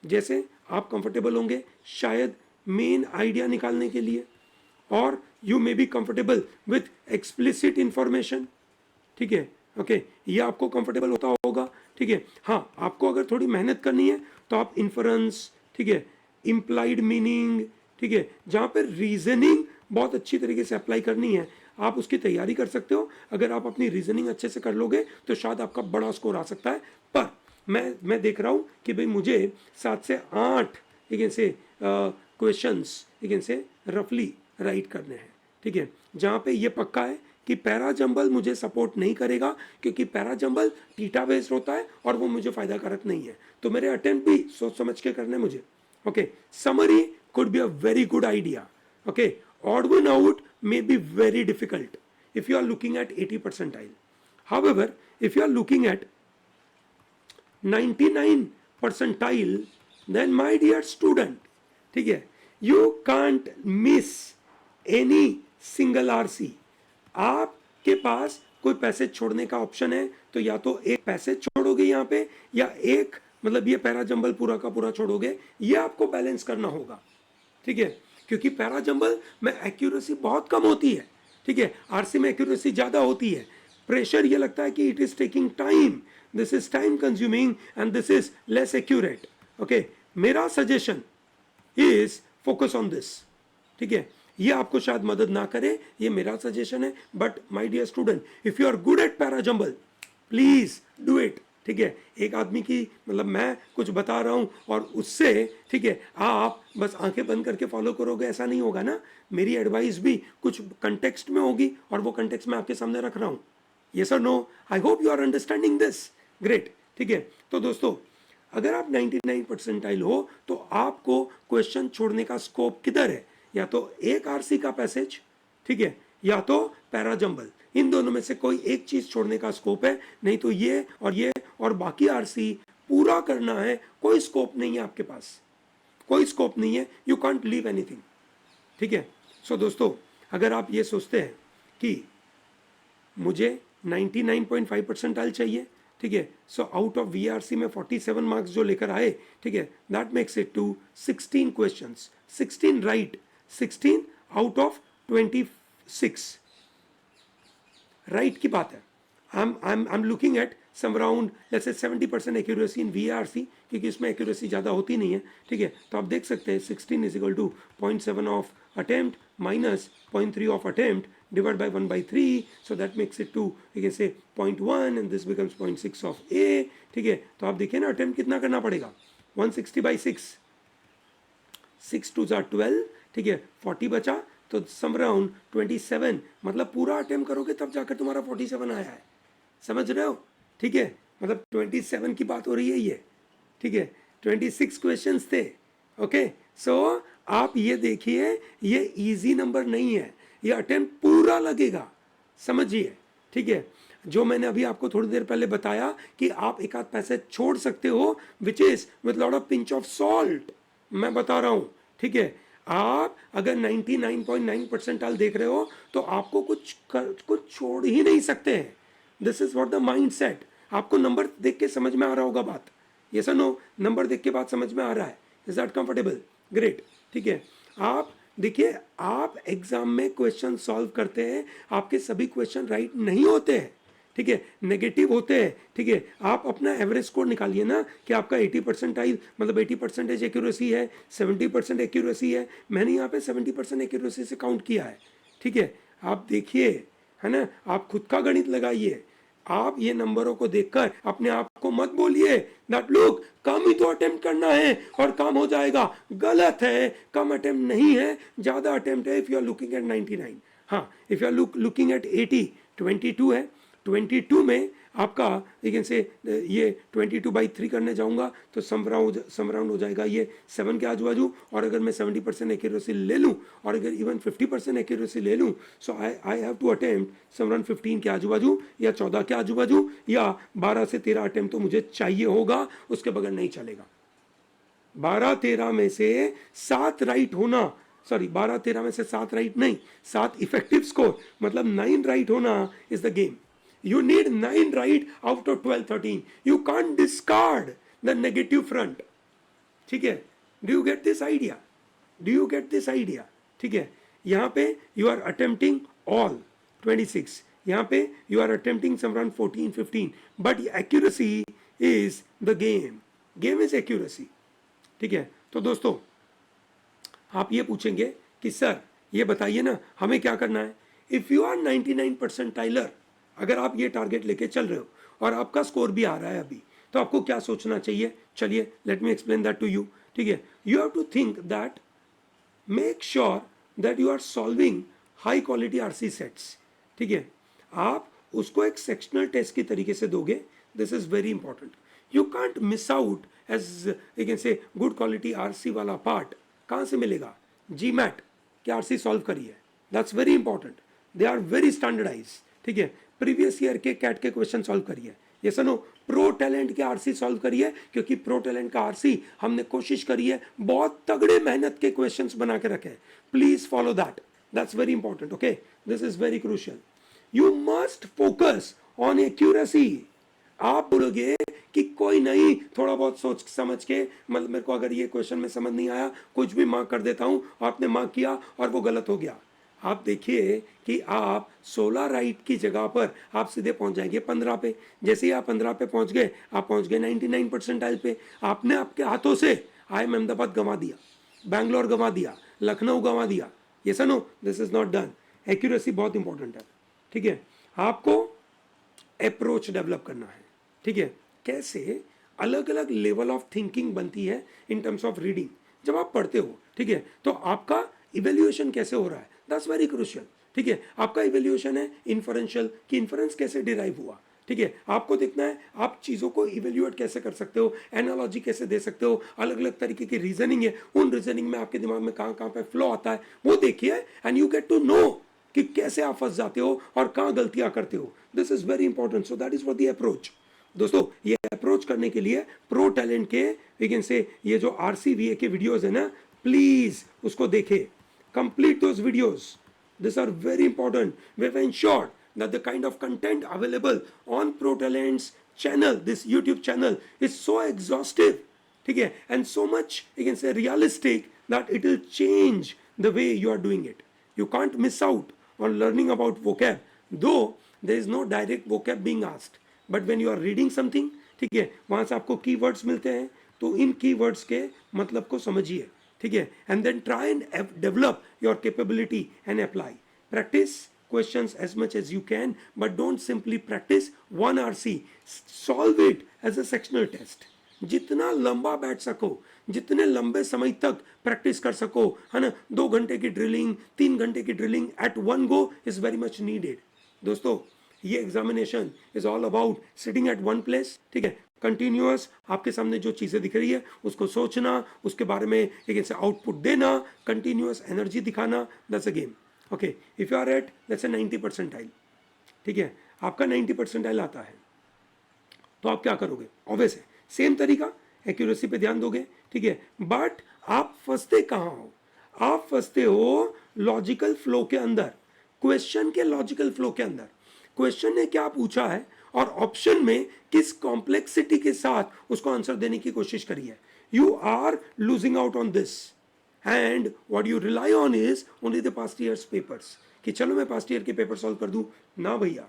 जैसे आप comfortable होंगे शायद main idea निकालने के लिए, और you may be comfortable with explicit information, ठीक है, ओके, ये आपको कंफर्टेबल होता होगा, ठीक है। हाँ, आपको अगर थोड़ी मेहनत करनी है तो आप इन्फरेंस, ठीक है, इम्प्लाइड मीनिंग, ठीक है, जहाँ पर रीजनिंग बहुत अच्छी तरीके से अप्लाई करनी है, आप उसकी तैयारी कर सकते हो। अगर आप अपनी रीजनिंग अच्छे से कर लोगे तो शायद आपका बड़ा स्कोर आ सकता है। पर मैं देख रहा हूँ कि भाई मुझे 7 से 8 एक से क्वेश्चंस एक से रफली राइट करने हैं, ठीक है, जहाँ पे ये पक्का है कि पैरा जंबल मुझे सपोर्ट नहीं करेगा, क्योंकि पैरा जंबल टीटा बेस्ड होता है और वो मुझे फायदा कारक नहीं है। तो मेरे अटेम्प्ट भी सोच समझ के करने मुझे, okay. Summary could be a very good idea, okay. Odd one out may be very difficult if you are looking at 80 percentile. However, if you are looking at 99 percentile, then my dear student, ठीक है, you can't miss any single RC। आपके पास कोई passage छोड़ने का option है तो या तो एक पैसेज छोड़ोगे यहाँ पे, या एक मतलब ये पैरा जंबल पूरा का पूरा छोड़ोगे, ये आपको बैलेंस करना होगा, ठीक है। क्योंकि पैरा जंबल में एक्यूरेसी बहुत कम होती है, ठीक है, आरसी में एक्यूरेसी ज़्यादा होती है। प्रेशर ये लगता है कि it is taking time, this is time consuming and this is less accurate, okay. मेरा suggestion is focus on this, ठीक है। ये आपको शायद मदद ना करे, ये मेरा सजेशन है, but my dear student, if you are good at para jumble please do it, ठीक है। एक आदमी की मतलब मैं कुछ बता रहा हूं और उससे, ठीक है, आप बस आंखें बंद करके फॉलो करोगे, ऐसा नहीं होगा ना। मेरी एडवाइस भी कुछ कंटेक्स्ट में होगी और वो कंटेक्स्ट मैं आपके सामने रख रहा हूं। यस और no? I hope you are understanding this, great, ठीक है। तो दोस्तों, अगर आप 99 परसेंटाइल हो तो आपको क्वेश्चन छोड़ने का स्कोप किधर है? या तो एक आरसी का पैसेज, ठीक है, या तो पैरा जंबल, इन दोनों में से कोई एक चीज छोड़ने का स्कोप है, नहीं तो ये और बाकी आरसी पूरा करना है, कोई स्कोप नहीं है आपके पास, कोई स्कोप नहीं है, यू कांट लीव एनीथिंग, ठीक है। सो दोस्तों, अगर आप ये सोचते हैं कि मुझे 99.5 परसेंटाइल चाहिए, ठीक है, सो आउट ऑफ वीआरसी में 47 मार्क्स जो लेकर आए, ठीक है, that makes it to 16 questions, 16 right, 16 out of 26 right की बात है। I'm looking at some around let's say 70% accuracy in VRC, क्योंकि इसमें accuracy ज़्यादा होती नहीं है, ठीक है। तो आप देख सकते हैं 16 is equal to 0.7 of attempt minus 0.3 of attempt divided by 1/3, so that makes it to you can say 0.1 and this becomes 0.6 of A, ठीक है। तो आप देखिए ना attempt कितना करना पड़ेगा, 160/6, 6 2 12, ठीक है, 40 बचा तो सम अराउंड 27, मतलब पूरा अटेम्प्ट करोगे तब जाकर तुम्हारा 47 आया है, समझ रहे हो, ठीक है। मतलब 27 की बात हो रही है ये, ठीक है, 26 क्वेश्चंस थे, ओके। सो आप ये देखिए, ये इजी नंबर नहीं है, ये अटेम्प्ट पूरा लगेगा, समझिए, ठीक है। जो मैंने अभी आपको थोड़ी देर पहले बताया कि आप एक आध पैसे छोड़ सकते हो, which is with lot of pinch of salt, मैं बता रहा हूं, ठीक है। आप अगर 99.9 परसेंटाइल देख रहे हो तो आपको कुछ छोड़ ही नहीं सकते हैं, this is what the mind set. आपको नंबर देख के समझ में आ रहा होगा बात, यस और नो? नंबर देख के बात समझ में आ रहा है, इज दैट कंफर्टेबल? ग्रेट, ठीक है। आप देखिए, आप एग्जाम में क्वेश्चन सॉल्व करते हैं, आपके सभी क्वेश्चन राइट नहीं होते हैं, ठीक है, नेगेटिव होते हैं, ठीक है। आप अपना एवरेज स्कोर निकालिए ना कि आपका 80 परसेंटाइल मतलब 80% एक्यूरेसी है, 70% एक्यूरेसी है, मैंने यहाँ पे 70% एक्यूरेसी से काउंट किया है, ठीक है। आप देखिए, है ना, आप खुद का गणित लगाइए, आप ये नंबरों को देखकर अपने आप को मत बोलिए दैट लुक कम ही तो अटेम्प्ट करना है और काम हो जाएगा, गलत है, कम अटेम्प्ट नहीं है, ज्यादा अटेम्प्ट है। If you are looking at 99, हाँ, if you are looking at 80, 22 है, 22 में आपका लेकिन से ये 22/3 करने जाऊंगा तो सम राउंड हो जाएगा ये 7 के आजू बाजू, और अगर मैं 70% एक्यूरेसी ले लूँ और अगर इवन 50% एक्यूरेसी ले लूँ, so I have to attempt some around 15 के आजू बाजू या 14 के आजू बाजू या 12 से 13 अटेम्प्ट तो मुझे चाहिए होगा, उसके बगैर नहीं चलेगा। 12-13 में से 7 राइट होना, सॉरी 12-13 में से 7 राइट नहीं, 7 इफेक्टिव स्कोर मतलब 9 राइट होना is the game. You need 9 right out of 12-13. You can't discard the negative front. ठीक है? Do you get this idea? Do you get this idea? ठीक है? यहाँ पे you are attempting all 26. यहाँ पे you are attempting some around 14-15. But accuracy is the game. Game is accuracy. ठीक है? तो दोस्तों, आप ये पूछेंगे कि सर ये बताइए ना हमें क्या करना है। If you are 99 percentiler, अगर आप ये टारगेट लेके चल रहे हो और आपका स्कोर भी आ रहा है अभी, तो आपको क्या सोचना चाहिए? चलिए, let me explain that to you, ठीक है। You have to think that, make sure that you are solving high quality RC sets, ठीक है। आप उसको एक सेक्शनल टेस्ट की तरीके से दोगे, this is very important. You can't miss out as you can say good quality RC वाला पार्ट कहाँ से मिलेगा? जी मैट के आरसी सॉल्व करिए, that's very important, they are very standardise, ठीक है। प्रीवियस ईयर के कैट के क्वेश्चन सॉल्व करिए, ये सुनो, प्रो टैलेंट के आरसी सॉल्व करिए, क्योंकि प्रो टैलेंट का आरसी हमने कोशिश करी है बहुत तगड़े मेहनत के क्वेश्चंस बना के रखे, please follow that, that's very important, okay, this is very crucial. You must focus on accuracy. आप बोलोगे कि कोई नहीं, थोड़ा बहुत सोच समझ के, मतलब मेरे को अगर ये क्वेश्चन में समझ नहीं आया, कुछ भी मार्क कर देता हूं, आपने मार्क किया और वो गलत हो गया। आप देखिए कि आप 16 राइट की जगह पर आप सीधे पहुंच जाएंगे 15 पे। जैसे ही आप 15 पे पहुंच गए, आप पहुंच गए 99 परसेंटाइल पे। आपने आपके हाथों से IIM अहमदाबाद गंवा दिया, बैंगलोर गंवा दिया, लखनऊ गंवा दिया। ये no, this is not done. Accuracy बहुत इंपॉर्टेंट है, ठीक है। आपको अप्रोच डेवलप करना है, ठीक है। कैसे अलग अलग लेवल ऑफ थिंकिंग बनती है इन टर्म्स ऑफ रीडिंग। जब आप पढ़ते हो, ठीक है, तो आपका इवेल्युएशन कैसे हो रहा है, दैट्स वेरी क्रूशियल, ठीक है। आपका इवेल्युएशन है इन्फरेंशियल, कि इन्फरेंस कैसे डिराइव हुआ, ठीक है। आपको देखना है आप चीज़ों को इवेल्युएट कैसे कर सकते हो, एनालॉजी कैसे दे सकते हो, अलग अलग तरीके की रीजनिंग है, उन रीजनिंग में आपके दिमाग में कहाँ कहाँ पे फ्लो आता है वो देखिए, and you get to know कि कैसे आप फंस जाते हो और कहाँ गलतियां करते हो। This is very important, so that is for the approach. दोस्तों, ये अप्रोच करने के लिए प्रो टैलेंट के वी कैन से ये जो RCVA के वीडियोस है ना, प्लीज उसको देखें, complete those videos. These are very important. We have ensured that the kind of content available on ProTalent's channel, this YouTube channel, is so exhaustive, ठीक है, and so much you can say realistic that it will change the way you are doing it. You can't miss out on learning about vocab, though there is no direct vocab being asked. But when you are reading something, ठीक है, वहां से आपको keywords मिलते हैं, तो इन keywords के मतलब को समझिए, ठीक है, and then try and develop your capability and apply. Practice questions as much as you can, but don't simply practice one RC. Solve it as a sectional test. जितना लंबा बैठ सको, जितने लंबे समय तक प्रैक्टिस कर सको, है ना, 2 घंटे की ड्रिलिंग, 3 घंटे की drilling at one go is very much needed. दोस्तों, ये examination is all about sitting at one place, ठीक है, कंटिन्यूअस आपके सामने जो चीजें दिख रही है उसको सोचना, उसके बारे में एक ऐसे आउटपुट देना, कंटिन्यूअस एनर्जी दिखाना, that's a game. Okay, if you are at let's say 90 percentile, ठीक है, आपका 90 परसेंटाइल आता है, तो आप क्या करोगे? ऑब्वियस है, सेम तरीका, एक्यूरेसी पे ध्यान दोगे, ठीक है, बट आप फंसते कहां हो? आप फंसते हो लॉजिकल फ्लो के अंदर, क्वेश्चन के लॉजिकल फ्लो के अंदर। क्वेश्चन ने क्या पूछा है और ऑप्शन में किस कॉम्प्लेक्सिटी के साथ उसको आंसर देने की कोशिश करी है। You are losing out on this, and what you rely on is only the past years papers, कि चलो मैं पास्ट ईयर के पेपर सॉल्व कर दूं ना भैया।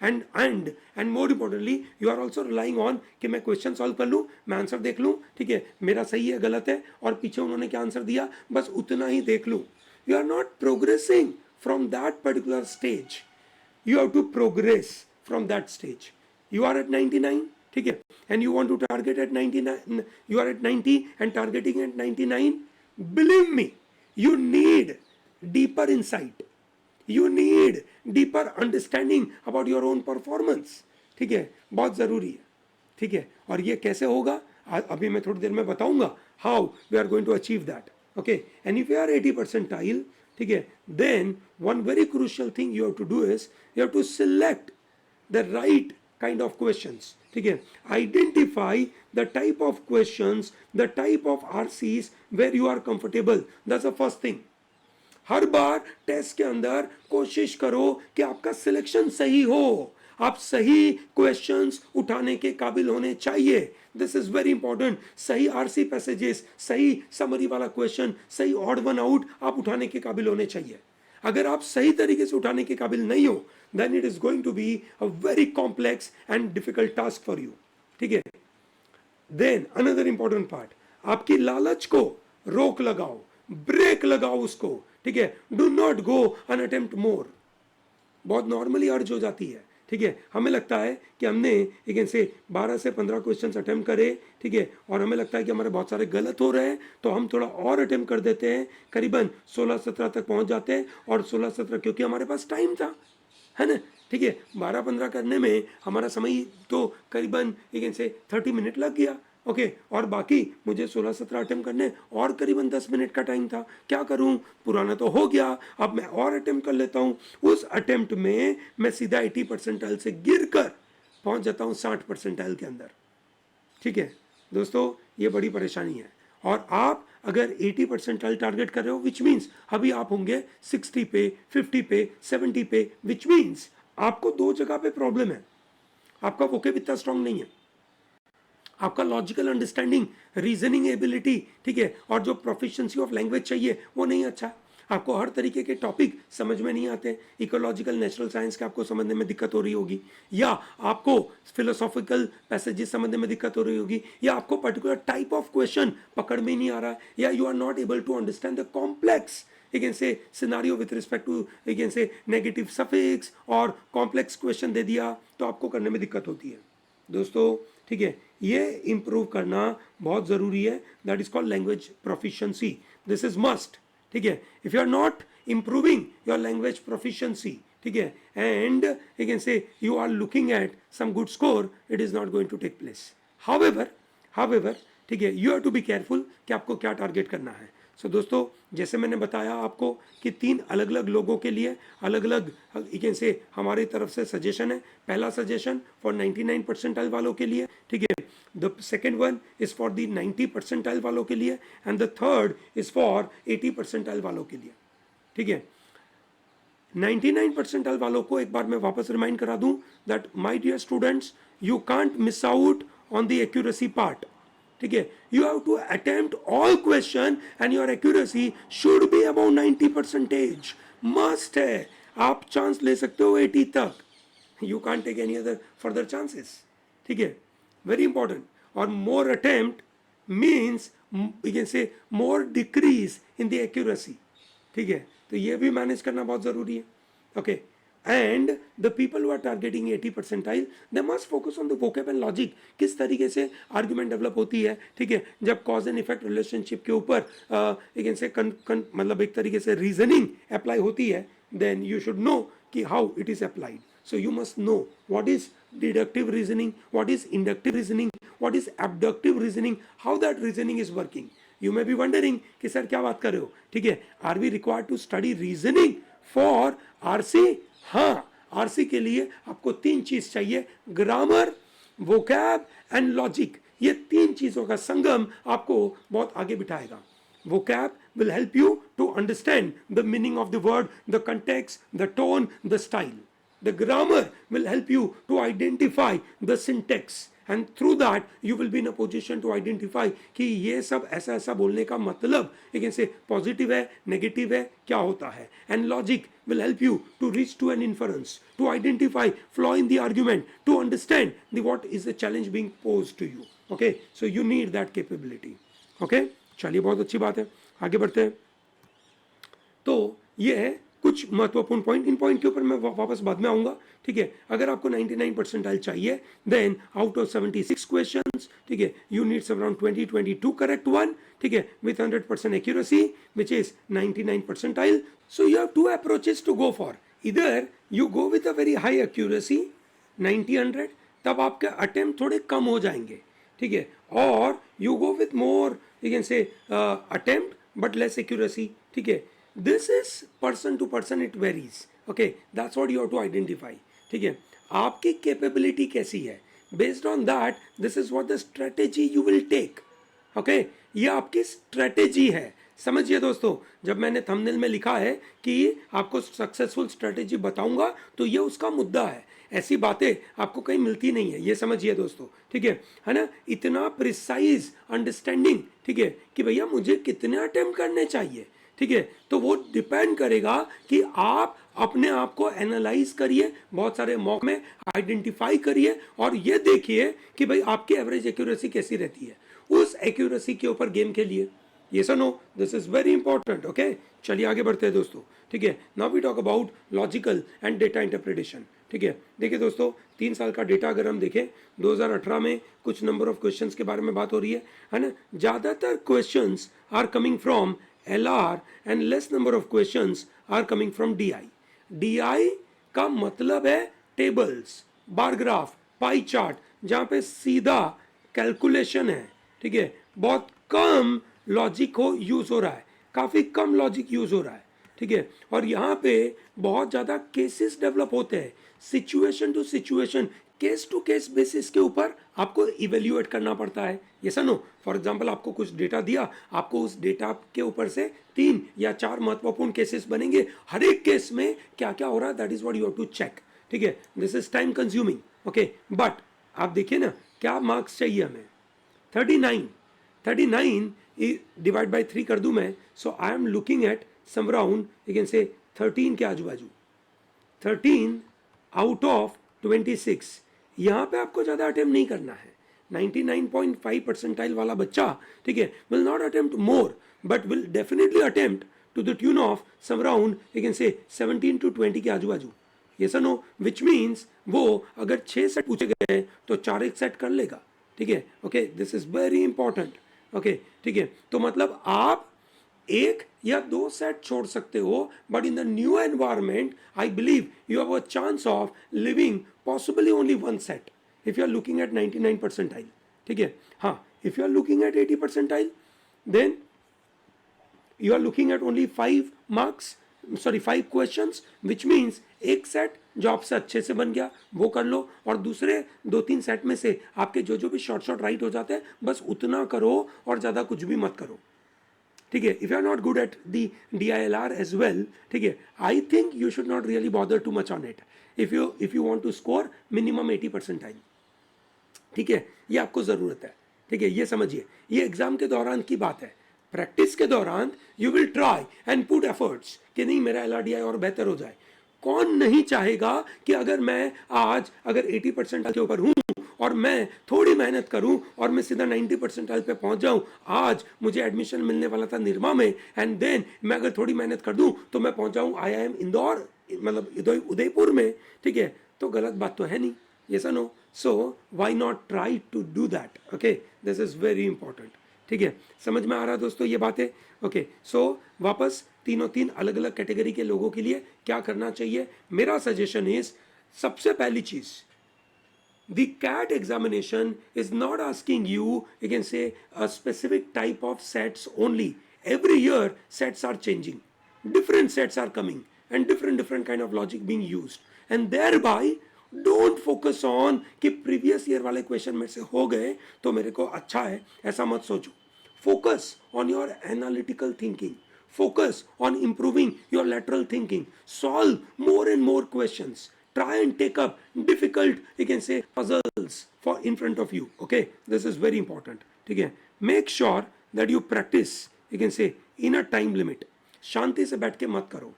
And more importantly you are also relying on कि मैं क्वेश्चन सॉल्व कर लूँ, मैं आंसर देख लूँ, ठीक है, मेरा सही है गलत है और पीछे उन्होंने क्या आंसर दिया बस उतना ही देख लूँ। You are not progressing from that particular stage, you have to progress from that stage. You are at 99, ठीक है, and you want to target at 99, you are at 90 and targeting at 99. Believe me, you need deeper insight, you need deeper understanding about your own performance, ठीक है, बहुत ज़रूरी है, ठीक है। और ये कैसे होगा अभी मैं थोड़ी देर में बताऊंगा, how we are going to achieve that, okay। and if you are 80 percentile, ठीक है, then one very crucial thing you have to do is you have to select the right kind of questions, ठीक है, identify the type of questions, the type of RCs where you are comfortable, that's the first thing। हर बार test के अंदर कोशिश करो कि आपका सिलेक्शन सही हो, आप सही क्वेश्चंस उठाने के काबिल होने चाहिए। This is very important. सही आरसी पैसेजेस, सही समरी वाला क्वेश्चन, सही ऑड वन आउट आप उठाने के काबिल होने चाहिए। अगर आप सही तरीके से उठाने के काबिल नहीं हो, then it is going to be a very complex and difficult task for you, ठीक है। देन अनदर इंपॉर्टेंट पार्ट, आपकी लालच को रोक लगाओ, ब्रेक लगाओ उसको, ठीक है। Do not go an attempt more. बहुत नॉर्मली अर्ज हो जाती है, ठीक है, हमें लगता है कि हमने एक से 12 से 15 क्वेश्चंस अटेम्प्ट करे, ठीक है, और हमें लगता है कि हमारे बहुत सारे गलत हो रहे हैं, तो हम थोड़ा और अटेम्प्ट कर देते हैं, करीबन 16-17 तक पहुंच जाते हैं। और 16-17 क्योंकि हमारे पास टाइम था, है ना, ठीक है, 12-15 करने में हमारा समय तो करीबन एक से 30 मिनट लग गया, ओके, और बाकी मुझे 16-17 अटेम्प्ट करने और करीबन 10 मिनट का टाइम था। क्या करूं, पुराना तो हो गया, अब मैं और अटेम्प्ट कर लेता हूं। उस अटेम्प्ट में मैं सीधा 80 परसेंटाइल से गिर कर पहुंच जाता हूं 60 परसेंटाइल के अंदर, ठीक है। दोस्तों, ये बड़ी परेशानी है। और आप अगर 80 परसेंटाइल टारगेट कर रहे हो, विच मीन्स अभी आप होंगे 60 पे, 50 पे, 70 पे, विच मीन्स आपको दो जगह पे प्रॉब्लम है, आपका वोकेब इतना स्ट्रांग नहीं है, आपका लॉजिकल अंडरस्टैंडिंग, रीजनिंग एबिलिटी, ठीक है, और जो प्रोफिशिएंसी ऑफ लैंग्वेज चाहिए वो नहीं अच्छा। आपको हर तरीके के टॉपिक समझ में नहीं आते, इकोलॉजिकल नेचुरल साइंस के आपको समझने में दिक्कत हो रही होगी, या आपको फिलोसॉफिकल पैसेजेस समझने में दिक्कत हो रही होगी, या आपको पर्टिकुलर टाइप ऑफ क्वेश्चन पकड़ में नहीं आ रहा, या you are not able to understand the complex you can say scenario with respect to you can say negative suffix और complex question दे दिया तो आपको करने में दिक्कत होती है दोस्तों, ठीक है। ये इंप्रूव करना बहुत ज़रूरी है, that is called language proficiency, this is must, ठीक है। If you are not improving your language proficiency, ठीक है, and you can say you are looking at some good score, it is not going to take place. However, ठीक है, you have to be careful कि आपको क्या target करना है। सो दोस्तों, जैसे मैंने बताया आपको कि 3 अलग अलग लोगों के लिए अलग अलग यू कैन से हमारी तरफ से सजेशन है। पहला सजेशन फॉर 99 परसेंटाइल वालों के लिए, ठीक है, the second one is for the 90 percentile वालों के लिए, and the third is for 80 percentile वालों के लिए, ठीक है। 99 परसेंटाइल वालों को एक बार मैं वापस रिमाइंड करा दूं that my dear students, you can't miss out on the accuracy part, ठीक है। You have to attempt all question and your accuracy should be about 90%, must है। आप चांस ले सकते हो 80 तक, you can't take any other further chances, ठीक है, वेरी इंपॉर्टेंट। और more attempt means you can say more decrease in the accuracy, ठीक है, तो ये भी मैनेज करना बहुत जरूरी है, okay. And the people who are targeting 80 percentile, they must focus on the vocab and logic, किस तरीके से आर्ग्यूमेंट डेवलप होती है, ठीक है, जब कॉज एंड इफेक्ट रिलेशनशिप के ऊपर मतलब एक तरीके से रीजनिंग अप्लाई होती है, देन यू शुड नो कि how it is applied. So you must know what is deductive reasoning, what is inductive reasoning, what is abductive reasoning, how that reasoning is working. You may be wondering कि sir क्या बात कर रहे हो, ठीक है, are we required to study reasoning for RC? हाँ, RC के लिए आपको 3 चीज चाहिए, ग्रामर, वोकैब एंड लॉजिक। ये 3 चीजों का संगम आपको बहुत आगे बिठाएगा। Vocab will help you to understand the meaning of the word, the context, the tone, the style. The grammar will help you to identify the syntax, and through that you will be in a position to identify कि ये सब ऐसा ऐसा बोलने का मतलब एक ऐसे पॉजिटिव है, नेगेटिव है, क्या होता है। And logic will help you to reach to an inference, to identify flaw in the argument, to understand what is the challenge being posed to you. Okay, so you need that capability. Okay, चलिए बहुत अच्छी बात है, आगे बढ़ते हैं। तो ये है कुछ महत्वपूर्ण पॉइंट, इन पॉइंट के ऊपर मैं वापस बाद में आऊंगा, ठीक है। अगर आपको 99 परसेंटाइल चाहिए, देन आउट ऑफ 76 क्वेश्चंस, ठीक है, you needs around 22 correct one, ठीक है, with 100% accuracy which is 99 percentile. So you have 2 approaches to go for, इधर you go with a very high accuracy 90-100, तब आपके अटेम्प्ट थोड़े कम हो जाएंगे, ठीक है, और you go with more you can से अटेम्प्ट बट लेस एक्यूरेसी, ठीक है। This is person to person, it varies. Okay, that's what you have to identify. ठीक है, आपकी capability कैसी है, based on that, this is what the strategy you will take. Okay, ये आपकी strategy है। समझिए दोस्तों, जब मैंने थंबनेल में लिखा है कि आपको सक्सेसफुल स्ट्रेटेजी बताऊंगा, तो ये उसका मुद्दा है। ऐसी बातें आपको कहीं मिलती नहीं है, ये समझिए दोस्तों, ठीक है ना। इतना प्रिसाइज अंडरस्टैंडिंग, ठीक है, कि भैया मुझे कितने अटेम्प्ट करने चाहिए, ठीक है, तो वो डिपेंड करेगा कि आप अपने आप को एनालाइज करिए, बहुत सारे मॉक में आइडेंटिफाई करिए, और ये देखिए कि भाई आपकी एवरेज एक्यूरेसी कैसी रहती है, उस एक्यूरेसी के ऊपर गेम खेलिए। You no, this is very important. Okay, चलिए आगे बढ़ते हैं दोस्तों, ठीक है। Now we talk about logical and data interpretation, ठीक है। देखिए दोस्तों, 3 साल का डेटा अगर हम देखें, 2018 में कुछ नंबर ऑफ क्वेश्चंस के बारे में बात हो रही है ना। ज़्यादातर questions are coming from LR and less number of questions are coming from DI. DI का मतलब है tables, bar graph, pie chart, जहां पे सीधा कैलकुलेशन है, ठीक है, बहुत कम लॉजिक हो यूज हो रहा है, काफी कम लॉजिक यूज हो रहा है, ठीक है, और यहाँ पे बहुत ज्यादा केसेस डेवलप होते हैं, situation to situation, case to case basis के ऊपर आपको इवेल्युएट करना पड़ता है। ये सनो, फॉर एग्जांपल आपको कुछ डेटा दिया, आपको उस डेटा के ऊपर से 3 या 4 महत्वपूर्ण केसेस बनेंगे, हर एक केस में क्या क्या हो रहा है, that is what you have to check, ठीक है, this is time consuming, okay, but आप देखिए ना क्या मार्क्स चाहिए हमें, 39, 39 डिवाइड बाई 3 कर दूं मैं, so I am looking at some around you can say 13 के आजू बाजू, 13 आउट ऑफ 26। यहाँ पे आपको ज़्यादा अटेम्प्ट नहीं करना है, 99.5 परसेंटाइल वाला बच्चा, ठीक है, will not attempt more but will definitely attempt to the tune of some around you can say 17 to 20 के आजू बाजू, ये सर नो, विच मीन्स वो अगर 6 सेट पूछे गए तो 4 एक सेट कर लेगा, ठीक है, okay, this is very important, okay, ठीक है, तो मतलब आप एक या दो सेट छोड़ सकते हो, but in the new environment I believe you have a chance of leaving possibly only one set if you are looking at 99 percentile, ठीक है, हाँ, if you are looking at 80 percentile then you are looking at only 5 marks, sorry 5 questions, which means एक set जो आपसे अच्छे से बन गया वो कर लो, और दूसरे 2-3 सेट में से आपके जो जो भी शॉर्ट राइट हो जाते हैं बस उतना करो और ज़्यादा कुछ भी मत करो, ठीक है, if you are not good at the DILR as well, ठीक है, I think you should not really bother too much on it if you want to score minimum 80 percentile, ठीक है, ये आपको ज़रूरत है, ठीक है, ये समझिए, ये एग्जाम के दौरान की बात है, प्रैक्टिस के दौरान you will try and put efforts कि नहीं मेरा LRDI और बेहतर हो जाए। कौन नहीं चाहेगा कि अगर मैं आज अगर 80 परसेंटाइल के ऊपर हूँ और मैं थोड़ी मेहनत करूं और मैं सीधा 90 परसेंटाइल पे पहुंच जाऊं, आज मुझे एडमिशन मिलने वाला था निरमा में, एंड देन मैं अगर थोड़ी मेहनत कर दूं तो मैं पहुंच जाऊं IIM इंदौर, मतलब उदयपुर में, ठीक है, तो गलत बात तो है नहीं, you know, so why not try to do that, okay, this is very important, ठीक है, समझ में आ रहा है दोस्तों ये बातें, ओके, सो वापस तीन अलग अलग कैटेगरी के लोगों के लिए क्या करना चाहिए, मेरा सजेशन इज, सबसे पहली चीज, the CAT examination is not asking you can say a specific type of sets only. Every year sets are changing, different sets are coming and different kind of logic being used, and thereby don't focus on कि previous year वाले question मेरे से हो गए तो मेरे को अच्छा है, ऐसा मत सोचो, focus on your analytical thinking, focus on improving your lateral thinking, solve more and more questions, try and take up difficult you can say puzzles for in front of you, okay, this is very important, ठीक है, make sure that you practice you can say in a time limit, शांति से बैठ के मत करो,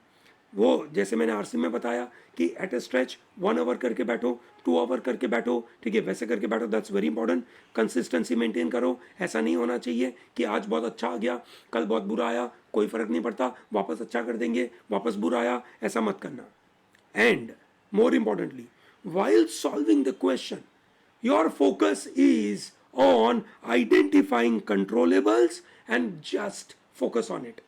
वो जैसे मैंने RC में बताया कि एट ए स्ट्रेच 1 आवर करके बैठो, 2 आवर करके बैठो, ठीक है, वैसे करके बैठो, that's very important, consistency maintain करो, ऐसा नहीं होना चाहिए कि आज बहुत अच्छा आ गया कल बहुत बुरा आया, कोई फर्क नहीं पड़ता, वापस अच्छा कर देंगे वापस बुरा आया, ऐसा मत करना, and more importantly, while solving the question, your focus is on identifying controllables and just focus on it,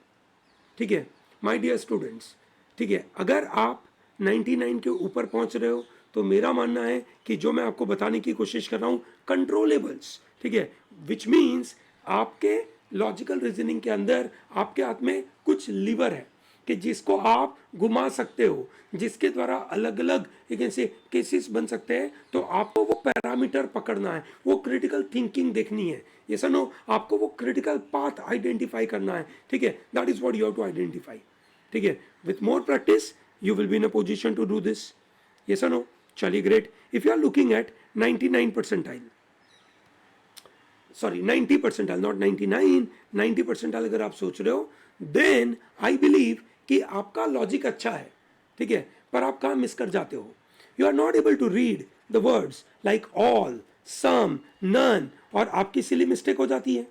ठीक है, my dear students, ठीक है, अगर आप 99 के ऊपर पहुंच रहे हो तो मेरा मानना है कि जो मैं आपको बताने की कोशिश कर रहा हूं कंट्रोलेबल्स, ठीक है, विच मीन्स आपके लॉजिकल रीजनिंग के अंदर आपके हाथ में कुछ लीवर है कि जिसको आप घुमा सकते हो, जिसके द्वारा अलग अलग एक ऐसे केसेस बन सकते हैं, तो आपको वो पैरामीटर पकड़ना है, वो क्रिटिकल थिंकिंग देखनी है, ये सुनो, आपको वो क्रिटिकल पाथ आइडेंटिफाई करना है, ठीक है, that is what you have to identify, ठीक है, with more practice you will be in a position to do this, ये सुनो, चलिए great, if you are looking at 99 percentile, sorry 90 percentile, not 99, 90 percentile अगर आप सोच रहे हो, देन आई बिलीव कि आपका लॉजिक अच्छा है, ठीक है, पर आप कहाँ मिस कर जाते हो, you are not able to read the words like all, some, none, और आपकी सिली मिस्टेक हो जाती है,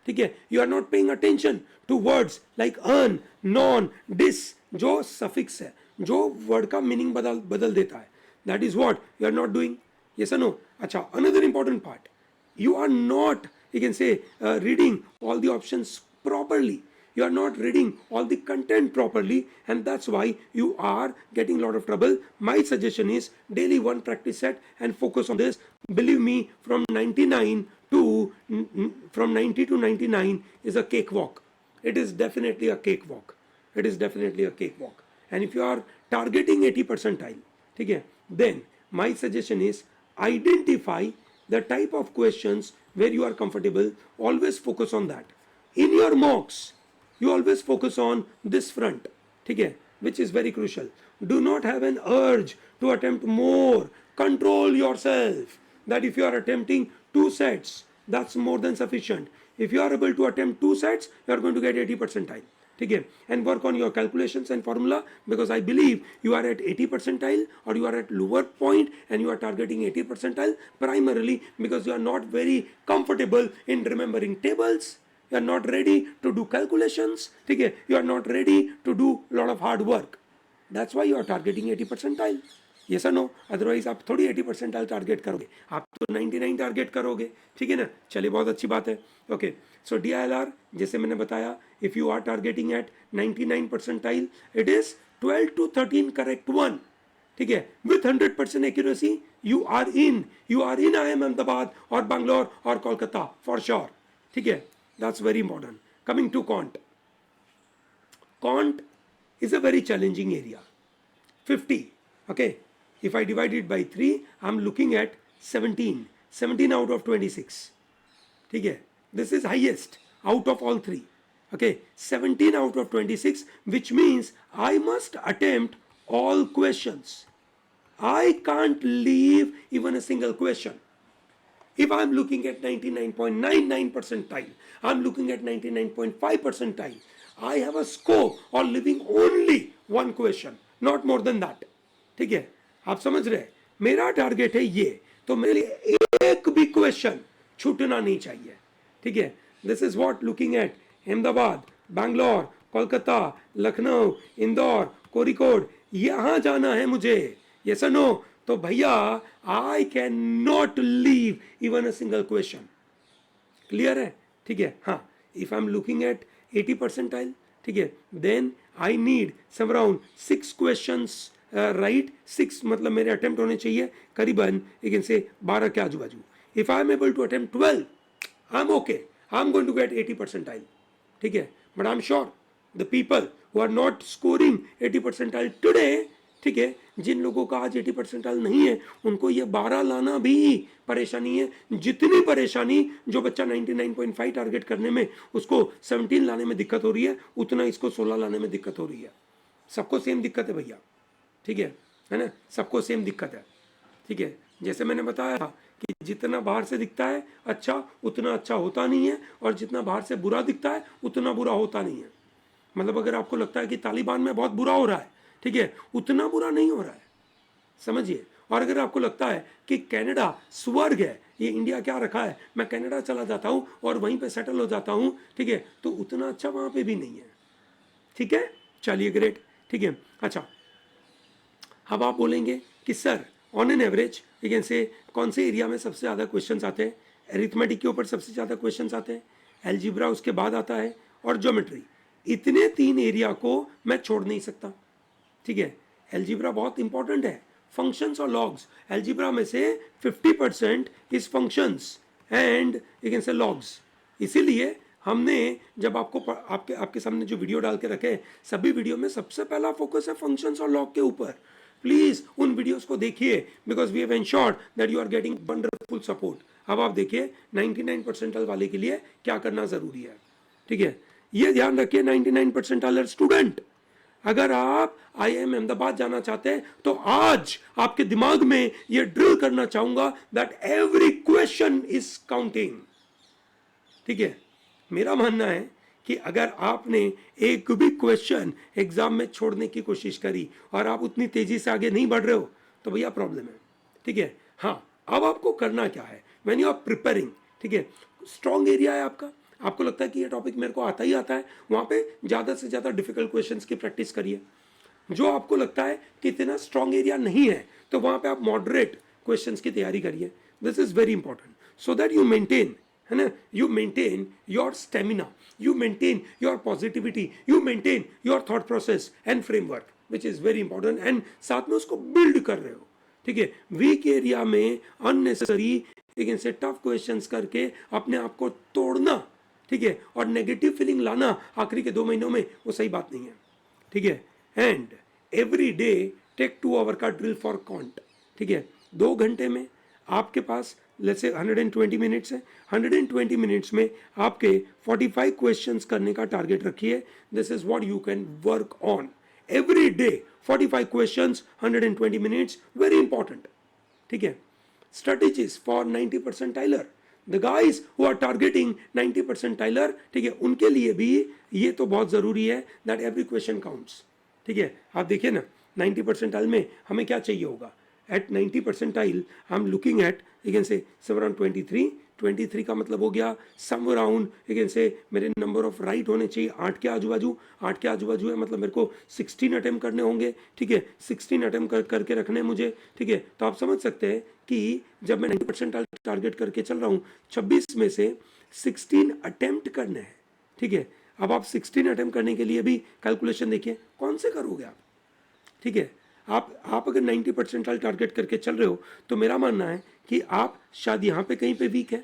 ठीक है, you are not paying attention to words like un, non, dis, जो सफिक्स है, जो वर्ड का मीनिंग बदल देता है, that is what you are not doing, ये सुनो, अच्छा, another important part, you are not you can say reading all the options properly, you are not reading all the content properly, and that's why you are getting a lot of trouble. My suggestion is daily one practice set and focus on this. Believe me, from 99 to from 90 to 99 is a cakewalk. It is definitely a cakewalk, it is definitely a cakewalk, and if you are targeting 80 percentile, okay, then my suggestion is identify the type of questions where you are comfortable, always focus on that. In your mocks you always focus on this front, ठीक है, which is very crucial. Do not have an urge to attempt more. Control yourself. That if you are attempting 2 sets, that's more than sufficient. If you are able to attempt 2 sets, you are going to get 80 percentile. ठीक है, and work on your calculations and formula, because I believe you are at 80 percentile or you are at lower point and you are targeting 80 percentile primarily because you are not very comfortable in remembering tables, you are not ready to do calculations, ठीक है, you are not ready to do lot of hard work. That's why you are targeting 80 percentile. Yes or no? Otherwise आप थोड़ी 80 percentile target करोगे, आप तो 99 target करोगे. ठीक है ना, चलिए बहुत अच्छी बात है. ओके, सो DILR जैसे मैंने बताया, if you are targeting at 99 percentile, it is 12 to 13 correct one. ठीक है, with 100% accuracy you are in IIM Ahmedabad और बैंगलोर और कोलकाता फॉर श्योर. ठीक है, that's very important. Coming to Quant is a very challenging area. 50. Okay, if I divide it by 3, I'm looking at 17 out of 26. ठीक है, this is highest out of all 3. Okay, 17 out of 26, which means I must attempt all questions. I can't leave even a single question. If I'm looking at 99.99 percentile, I'm looking at 99.5 percentile, I have a scope of leaving only one question, not more than that. ठीक है, आप समझ रहे, मेरा target है ये, तो मेरे लिए एक भी क्वेश्चन छूटना नहीं चाहिए. ठीक है, this is what looking at Ahmedabad, Bangalore, Kolkata, Lucknow, Indore, Kozhikode, यहां जाना है मुझे. यस और नो? तो भैया I can not leave even a single question. Clear है? ठीक है. हाँ, if I am looking at 80 percentile, ठीक है, then I need some around 6 questions. Right, 6 मतलब मेरे अटेम्प्ट होने चाहिए करीबन लेकिन से 12 के आजू बाजू. If I am able to attempt 12, I am okay, I am going to get 80 percentile. ठीक है, but I am sure the people who are not scoring 80 percentile today, ठीक है, जिन लोगों का आज 80 परसेंटाइल नहीं है, उनको ये 12 लाना भी परेशानी है. जितनी परेशानी जो बच्चा 99.5 टारगेट करने में उसको 17 लाने में दिक्कत हो रही है, उतना इसको 16 लाने में दिक्कत हो रही है. सबको सेम दिक्कत है भैया. ठीक है ना, सबको सेम दिक्कत है. ठीक है, जैसे मैंने बताया कि जितना बाहर से दिखता है अच्छा, उतना अच्छा होता नहीं है, और जितना बाहर से बुरा दिखता है उतना बुरा होता नहीं है. मतलब अगर आपको लगता है कि तालिबान में बहुत बुरा हो रहा है, ठीक है, उतना बुरा नहीं हो रहा है, समझिए. और अगर आपको लगता है कि कनाडा स्वर्ग है, ये इंडिया क्या रखा है, मैं कनाडा चला जाता हूँ और वहीं पे सेटल हो जाता हूँ, ठीक है, तो उतना अच्छा वहाँ पे भी नहीं है. ठीक है, चलिए ग्रेट. ठीक है, अच्छा, अब आप बोलेंगे कि सर ऑन एन एवरेज लेकिन से कौन से एरिया में सबसे ज़्यादा क्वेश्चंस आते हैं. एरिथमेटिक के ऊपर सबसे ज़्यादा क्वेश्चंस आते हैं, एलजीब्रा उसके बाद आता है, और ज्योमेट्री. इतने 3 एरिया को मैं छोड़ नहीं सकता. ठीक है, एलजीब्रा बहुत इंपॉर्टेंट है. फंक्शंस और लॉग्स, एलजीब्रा में से 50% is functions and you can से लॉग्स. इसीलिए हमने जब आपके सामने जो वीडियो डाल के रखे, सभी वीडियो में सबसे पहला फोकस है फंक्शंस और लॉग के ऊपर. प्लीज उन वीडियोस को देखिए, because we have ensured that you are getting wonderful support. अब आप देखिए 99 परसेंटाइल वाले के लिए क्या करना जरूरी है. ठीक है, ये ध्यान रखिए 99 परसेंटाइल स्टूडेंट, अगर आप IIM अहमदाबाद जाना चाहते हैं तो आज आपके दिमाग में ये ड्रिल करना चाहूंगा that every question is counting. ठीक है, मेरा मानना है कि अगर आपने एक भी क्वेश्चन एग्जाम में छोड़ने की कोशिश करी और आप उतनी तेजी से आगे नहीं बढ़ रहे हो, तो भैया प्रॉब्लम है. ठीक है, हाँ, अब आपको करना क्या है व्हेन यू आर प्रिपेयरिंग. ठीक है, स्ट्रॉन्ग एरिया है आपका, आपको लगता है कि ये टॉपिक मेरे को आता ही आता है, वहां पे ज्यादा से ज्यादा डिफिकल्ट क्वेश्चंस की प्रैक्टिस करिए. जो आपको लगता है कि इतना स्ट्रॉन्ग एरिया नहीं है, तो वहां पे आप मॉडरेट क्वेश्चंस की तैयारी करिए. This is very important so that you maintain, है ना, you maintain your stamina, you maintain your positivity, you maintain your thought process and framework, which is very important, and साथ में उसको build कर रहे हो. ठीक है, वीक एरिया में unnecessary लेकिन से टफ क्वेश्चंस करके अपने आप को तोड़ना, ठीक है, और नेगेटिव फीलिंग लाना आखिरी के 2 महीनों में, वो सही बात नहीं है. ठीक है, and every day take 2 hour का ड्रिल फॉर कॉन्ट. ठीक है, 2 घंटे में आपके पास लेट्स से 120 मिनट्स है, 120 मिनट्स में आपके 45 क्वेश्चंस करने का टारगेट रखिए. This is what you can work on every day 45 questions 120 minutes, very important, ठीक है. Strategies for 90 percentiler, the guys who are targeting 90 percentiler, ठीक है, उनके लिए भी ये तो बहुत जरूरी है दैट एवरी क्वेश्चन काउंट्स, ठीक है. आप देखिए ना 90 परसेंटाइल में हमें क्या चाहिए होगा. At 90 percentile I am looking at, you can say somewhere around 23 का मतलब हो गया समवेयर अराउंड, यू कैन से मेरे नंबर ऑफ राइट होने चाहिए 8 के आजू बाजू. 8 के आजू बाजू है मतलब मेरे को 16 अटेम्प्ट करने होंगे, ठीक है. 16 अटेम्प्ट करके रखने हैं मुझे, ठीक है. तो आप समझ सकते हैं कि जब मैं 90% टारगेट करके चल रहा हूँ, 26 में से 16 अटेम्प्ट करने हैं, ठीक है. अब आप 16 अटेम्प्ट करने के लिए भी कैलकुलेशन देखिए कौन से करोगे आप, ठीक है. आप अगर 90% टारगेट करके चल रहे हो तो मेरा मानना है कि आप शायद यहाँ पे कहीं पे वीक है,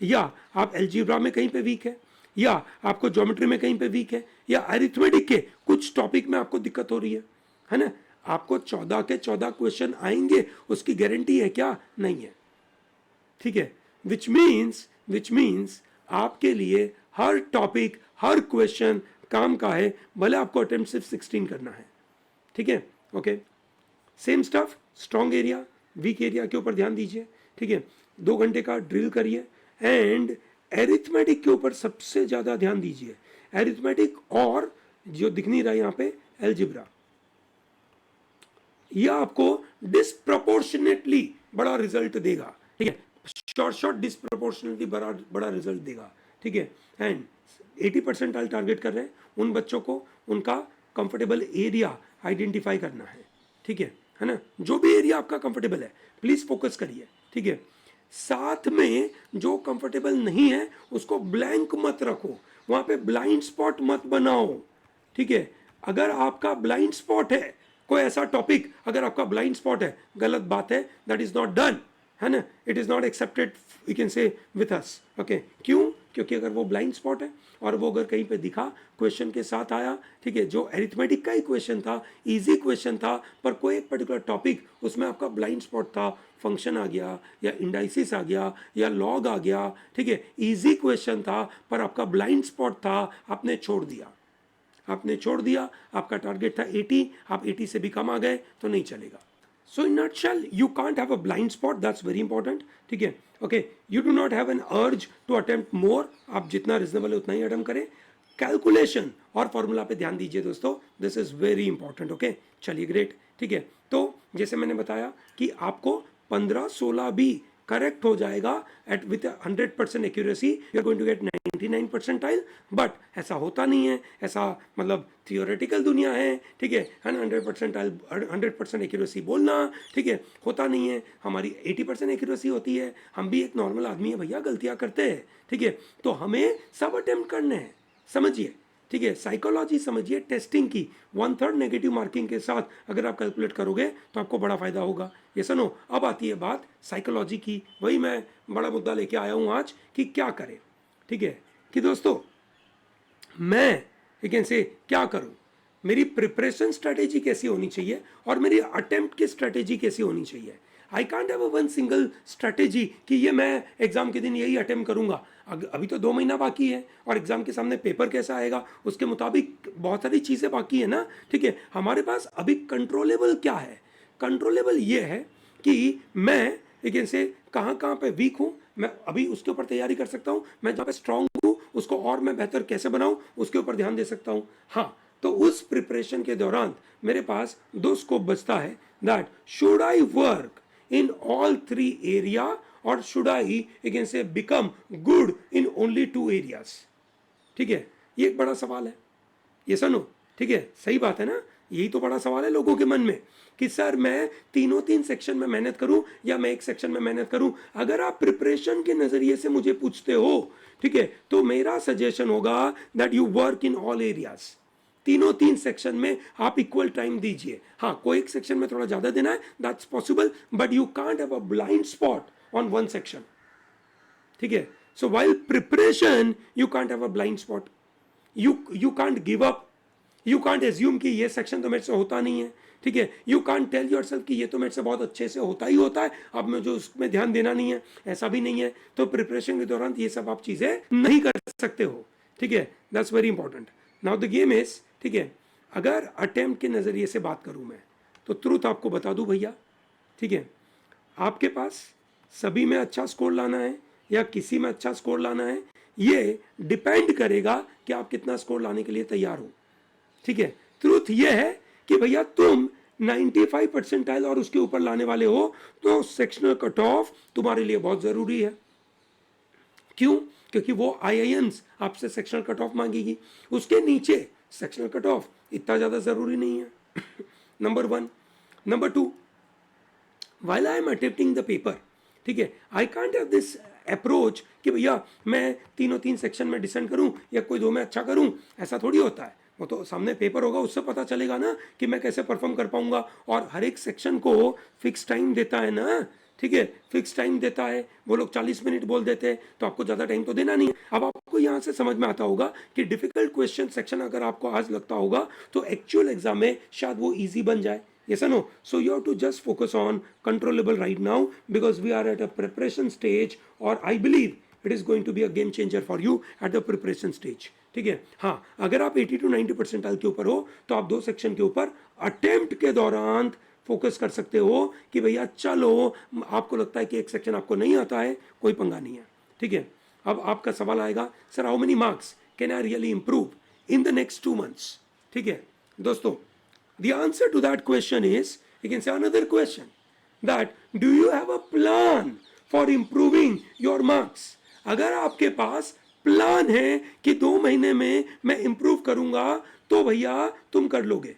या आप अलजेब्रा में कहीं पे वीक है, या आपको ज्योमेट्री में कहीं पे वीक है, या अरिथमेटिक के कुछ टॉपिक में आपको दिक्कत हो रही है ना. आपको 14 के 14 क्वेश्चन आएंगे उसकी गारंटी है क्या? नहीं है, ठीक है. विच मीन्स आपके लिए हर टॉपिक हर क्वेश्चन काम का है, भले आपको अटेम्प्ट सिर्फ 16 करना है, ठीक है. Okay, same stuff, strong area weak area के ऊपर ध्यान दीजिए, ठीक है. 2 घंटे का ड्रिल करिए एंड एरिथमेटिक के ऊपर सबसे ज्यादा ध्यान दीजिए. एरिथमेटिक और जो दिख नहीं रहा है यहाँ पे अलजेब्रा, यह आपको डिस्प्रपोर्शनेटली बड़ा रिजल्ट देगा, ठीक है. शॉर्ट डिस्प्रपोर्शनेटली बड़ा रिजल्ट देगा, ठीक है. एंड 80% टारगेट कर रहे हैं उन बच्चों को उनका कंफर्टेबल एरिया आइडेंटिफाई करना है, ठीक है ना. जो भी एरिया आपका कंफर्टेबल है प्लीज फोकस करिए, ठीक है. साथ में जो कंफर्टेबल नहीं है उसको ब्लैंक मत रखो, वहां पे ब्लाइंड स्पॉट मत बनाओ, ठीक है. अगर आपका ब्लाइंड स्पॉट है कोई ऐसा टॉपिक, अगर आपका ब्लाइंड स्पॉट है, गलत बात है, दैट इज नॉट डन, है ना. It is not accepted, you can से विथ अस. ओके, क्यों? क्योंकि अगर वो ब्लाइंड स्पॉट है और वो अगर कहीं पे दिखा क्वेश्चन के साथ आया, ठीक है, जो एरिथमेटिक का ही क्वेश्चन था, इजी क्वेश्चन था, पर कोई एक पर्टिकुलर टॉपिक उसमें आपका ब्लाइंड स्पॉट था, फंक्शन आ गया या इंडाइसिस आ गया या लॉग आ गया, ठीक है, इजी क्वेश्चन था पर आपका ब्लाइंड स्पॉट था, आपने छोड़ दिया, आपका टारगेट था 80, आप 80 से भी कम आ गए तो नहीं चलेगा. So in nutshell, you can't have a blind spot. That's very important. ठीक है. Okay. You do not have an urge to attempt more. आप जितना reasonable है उतना ही अटेम्प्ट करें. कैलकुलेशन और फॉर्मूला पे ध्यान दीजिए दोस्तों. This is very important. Okay, चलिए ग्रेट, ठीक है. तो जैसे मैंने बताया कि आपको 15-16 भी करेक्ट हो जाएगा at with 100% accuracy, you are going to get 99 percentile. But ऐसा होता नहीं है, ऐसा मतलब थियोरेटिकल दुनिया है, ठीक है ना. 100% एक्यूरेसी बोलना, ठीक है, होता नहीं है. हमारी 80% एक्यूरेसी होती है. हम भी एक नॉर्मल आदमी है भैया, गलतियां करते हैं, ठीक है. तो हमें सब अटेम्प्ट करने हैं, समझिए, ठीक है. साइकोलॉजी समझिए टेस्टिंग की. 1/3 नेगेटिव मार्किंग के साथ अगर आप कैलकुलेट करोगे तो आपको बड़ा फायदा होगा. ये सुनो, अब आती है बात साइकोलॉजी की. वही मैं बड़ा मुद्दा लेके आया हूं आज कि क्या करें, ठीक है. कि दोस्तों मैं लेकिन से क्या करूं, मेरी प्रिपरेशन स्ट्रेटेजी कैसी होनी चाहिए और मेरी अटेम्प्ट की स्ट्रेटेजी कैसी होनी चाहिए. I can't have one single strategy कि ये मैं एग्जाम के दिन यही अटेम्प्ट करूंगा. अभी तो 2 महीना बाकी है और एग्जाम के सामने पेपर कैसा आएगा उसके मुताबिक बहुत सारी चीज़ें बाकी है ना, ठीक है. हमारे पास अभी कंट्रोलेबल क्या है? कंट्रोलेबल ये है कि मैं लेकिन से कहाँ पे वीक हूँ, मैं अभी उसके ऊपर तैयारी कर सकता हूँ. मैं जहाँ पे स्ट्रांग हूँ उसको और मैं बेहतर कैसे बनाऊँ उसके ऊपर ध्यान दे सकता हूँ. हाँ, तो उस प्रिपरेशन के दौरान मेरे पास 2 स्कोप बचता है. That should I work in all 3 area or should I again say become good in only 2 areas. ठीक है, ये एक बड़ा सवाल है. ये सुनो, ठीक है, सही बात है ना. यही तो बड़ा सवाल है लोगों के मन में कि सर मैं 3 सेक्शन में मेहनत करूं या मैं एक सेक्शन में मेहनत करूं. अगर आप प्रिपरेशन के नजरिए से मुझे पूछते हो, ठीक है, तो मेरा सजेशन होगा that you work in all areas. 3 section में आप इक्वल टाइम दीजिए. हाँ, कोई एक सेक्शन में थोड़ा ज्यादा देना है, that's possible, but you can't have a blind spot on one section, ठीक है. सो while preparation you can't have a blind spot. You can't give up, you can't assume कि ये सेक्शन तो मेरे से होता नहीं है, ठीक है. यू कांट टेल योरसेल्फ कि ये तो मेरे से बहुत अच्छे से होता ही होता है, अब मुझे उसमें ध्यान देना नहीं है, ऐसा भी नहीं है. तो प्रिपरेशन के दौरान ये सब आप चीजें नहीं कर सकते हो, ठीक है. That's very important. Now the game is, ठीक है, अगर अटेम्प्ट के नज़रिए से बात करूं मैं, तो ट्रूथ आपको बता दूं भैया, ठीक है, आपके पास सभी में अच्छा स्कोर लाना है या किसी में अच्छा स्कोर लाना है, ये डिपेंड करेगा कि आप कितना स्कोर लाने के लिए तैयार हो, ठीक है। ट्रूथ ये है कि भैया तुम 95 परसेंटाइल और उसके ऊपर लाने वाले हो तो सेक्शनल कट ऑफ तुम्हारे लिए बहुत जरूरी है। क्यों? क्योंकि वो आईआईएम्स आपसे सेक्शनल कट ऑफ मांगेगी, उसके नीचे सेक्शनल कट ऑफ इतना ज्यादा जरूरी नहीं है। Number 1। Number 2, while I am attempting the paper, ठीक है, I can't have this approach कि भैया मैं तीनों तीन सेक्शन में डिसेंड करूं या कोई दो में अच्छा करूं, ऐसा थोड़ी होता है। वो तो सामने पेपर होगा, उससे पता चलेगा ना कि मैं कैसे परफॉर्म कर पाऊंगा। और हर एक सेक्शन को फिक्स टाइम देता है ना, ठीक है, फिक्स टाइम देता है। वो लोग 40 मिनट बोल देते हैं, तो आपको ज़्यादा टाइम तो देना नहीं है। अब आपको यहाँ से समझ में आता होगा कि डिफिकल्ट क्वेश्चन सेक्शन अगर आपको आज लगता होगा तो एक्चुअल एग्जाम में शायद वो ईजी बन जाए। Yes or no? So you have to just focus on controllable right now because we are at a preparation stage, or I believe it is going to be a game changer for you at the preparation stage. ठीक है, हाँ, अगर आप 80 to 90 percentile के ऊपर हो तो आप दो सेक्शन के ऊपर अटेम्प्ट के दौरान फोकस कर सकते हो कि भैया चलो, आपको लगता है कि एक सेक्शन आपको नहीं आता है, कोई पंगा नहीं है, ठीक है। अब आपका सवाल आएगा, sir how many marks can I really improve in the next 2 months? ठीक है दोस्तों, the answer to that question is, you can say another question, that do you have a plan for improving your marks? अगर आपके पास plan है कि 2 महीने में मैं इंप्रूव करूंगा तो भैया तुम कर लोगे।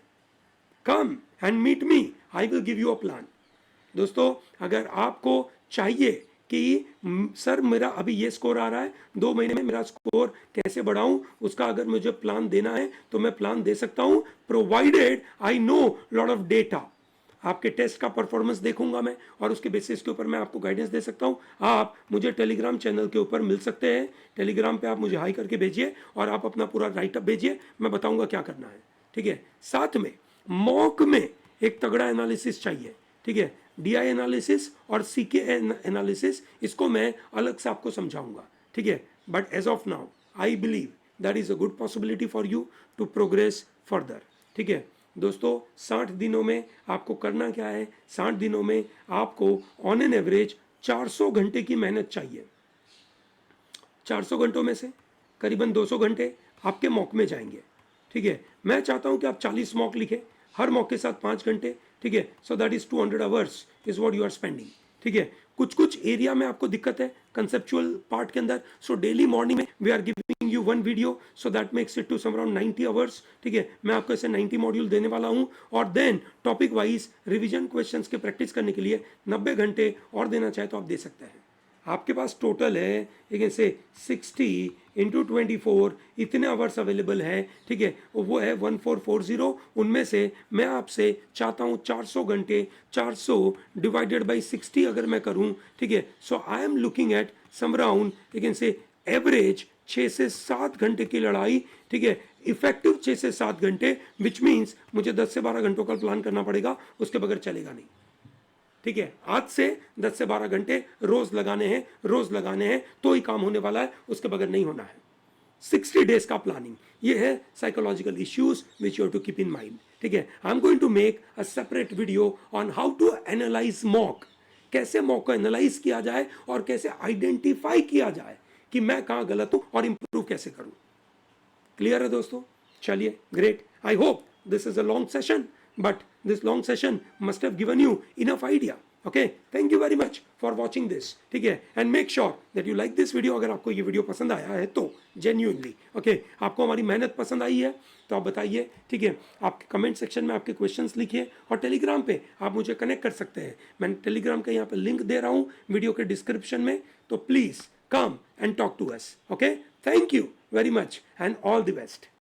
Come and meet me, I will give you a plan. दोस्तों, अगर आपको चाहिए कि सर मेरा अभी ये स्कोर आ रहा है, 2 महीने में मेरा स्कोर कैसे बढ़ाऊं, उसका अगर मुझे प्लान देना है तो मैं प्लान दे सकता हूं, provided I know lot of data. आपके टेस्ट का परफॉर्मेंस देखूंगा मैं और उसके बेसिस के ऊपर मैं आपको गाइडेंस दे सकता हूं। आप मुझे टेलीग्राम चैनल के ऊपर मिल सकते हैं, टेलीग्राम पे आप मुझे हाई करके भेजिए और आप अपना पूरा राइटअप भेजिए, मैं बताऊंगा क्या करना है, ठीक है। साथ में मॉक में एक तगड़ा एनालिसिस चाहिए, ठीक है, डीआई एनालिसिस और सीके एनालिसिस, इसको मैं अलग से आपको समझाऊंगा, ठीक है। But as of now I believe that is a good possibility for you to progress further, ठीक है। दोस्तों, 60 दिनों में आपको करना क्या है? 60 दिनों में आपको ऑन एन एवरेज 400 घंटे की मेहनत चाहिए। 400 घंटों में से करीबन 200 घंटे आपके मॉक में जाएंगे, ठीक है। मैं चाहता हूं कि आप 40 मॉक लिखें, हर मॉक के साथ 5 घंटे, ठीक है। So that is 200 hours is what you are spending, ठीक है। कुछ कुछ एरिया में आपको दिक्कत है कंसेप्चुअल पार्ट के अंदर, सो डेली मॉर्निंग में we are giving you 1 video, so that makes it to some around 90 hours, ठीक है। मैं आपको ऐसे 90 मॉड्यूल देने वाला हूं और then topic wise revision questions के प्रैक्टिस करने के लिए 90 घंटे और देना चाहे तो आप दे सकते हैं। आपके पास टोटल है, एक ऐसे 60 इंटू 24 इतने आवर्स अवेलेबल है, ठीक है, वो है 1440। उनमें से मैं आपसे चाहता हूँ 400 घंटे, 400 डिवाइडेड बाई 60 अगर मैं करूँ, ठीक है, so I am looking at some around, एक ऐसे एवरेज 6 से 7 घंटे की लड़ाई, ठीक है, इफेक्टिव 6 से 7 घंटे, विच मीन्स मुझे 10 से 12 घंटों का प्लान करना पड़ेगा, उसके बगैर चलेगा नहीं, ठीक है। आज से 10 से 12 घंटे रोज लगाने हैं, रोज लगाने हैं तो ही काम होने वाला है, उसके बगैर नहीं होना है। 60 डेज का प्लानिंग, ये है psychological issues which you have to keep in mind, ठीक है। I am going to make a separate video on how to analyse mock, कैसे मॉक को एनालाइज किया जाए और कैसे आइडेंटिफाई किया जाए कि मैं कहाँ गलत हूं और इंप्रूव कैसे करूं। क्लियर है दोस्तों? चलिए, great. I hope this is a long session, but this long session must have given you enough idea. Okay, thank you very much for watching this, ठीक है, and make sure that you like this video। अगर आपको ये video पसंद आया है तो genuinely, okay, आपको हमारी मेहनत पसंद आई है तो आप बताइए, ठीक है। आपके कमेंट सेक्शन में आपके क्वेश्चंस लिखिए और टेलीग्राम पे आप मुझे कनेक्ट कर सकते हैं। मैं टेलीग्राम का यहाँ पे लिंक दे रहा हूँ वीडियो के डिस्क्रिप्शन में, तो please come and talk to us. Okay, thank you very much and all the best.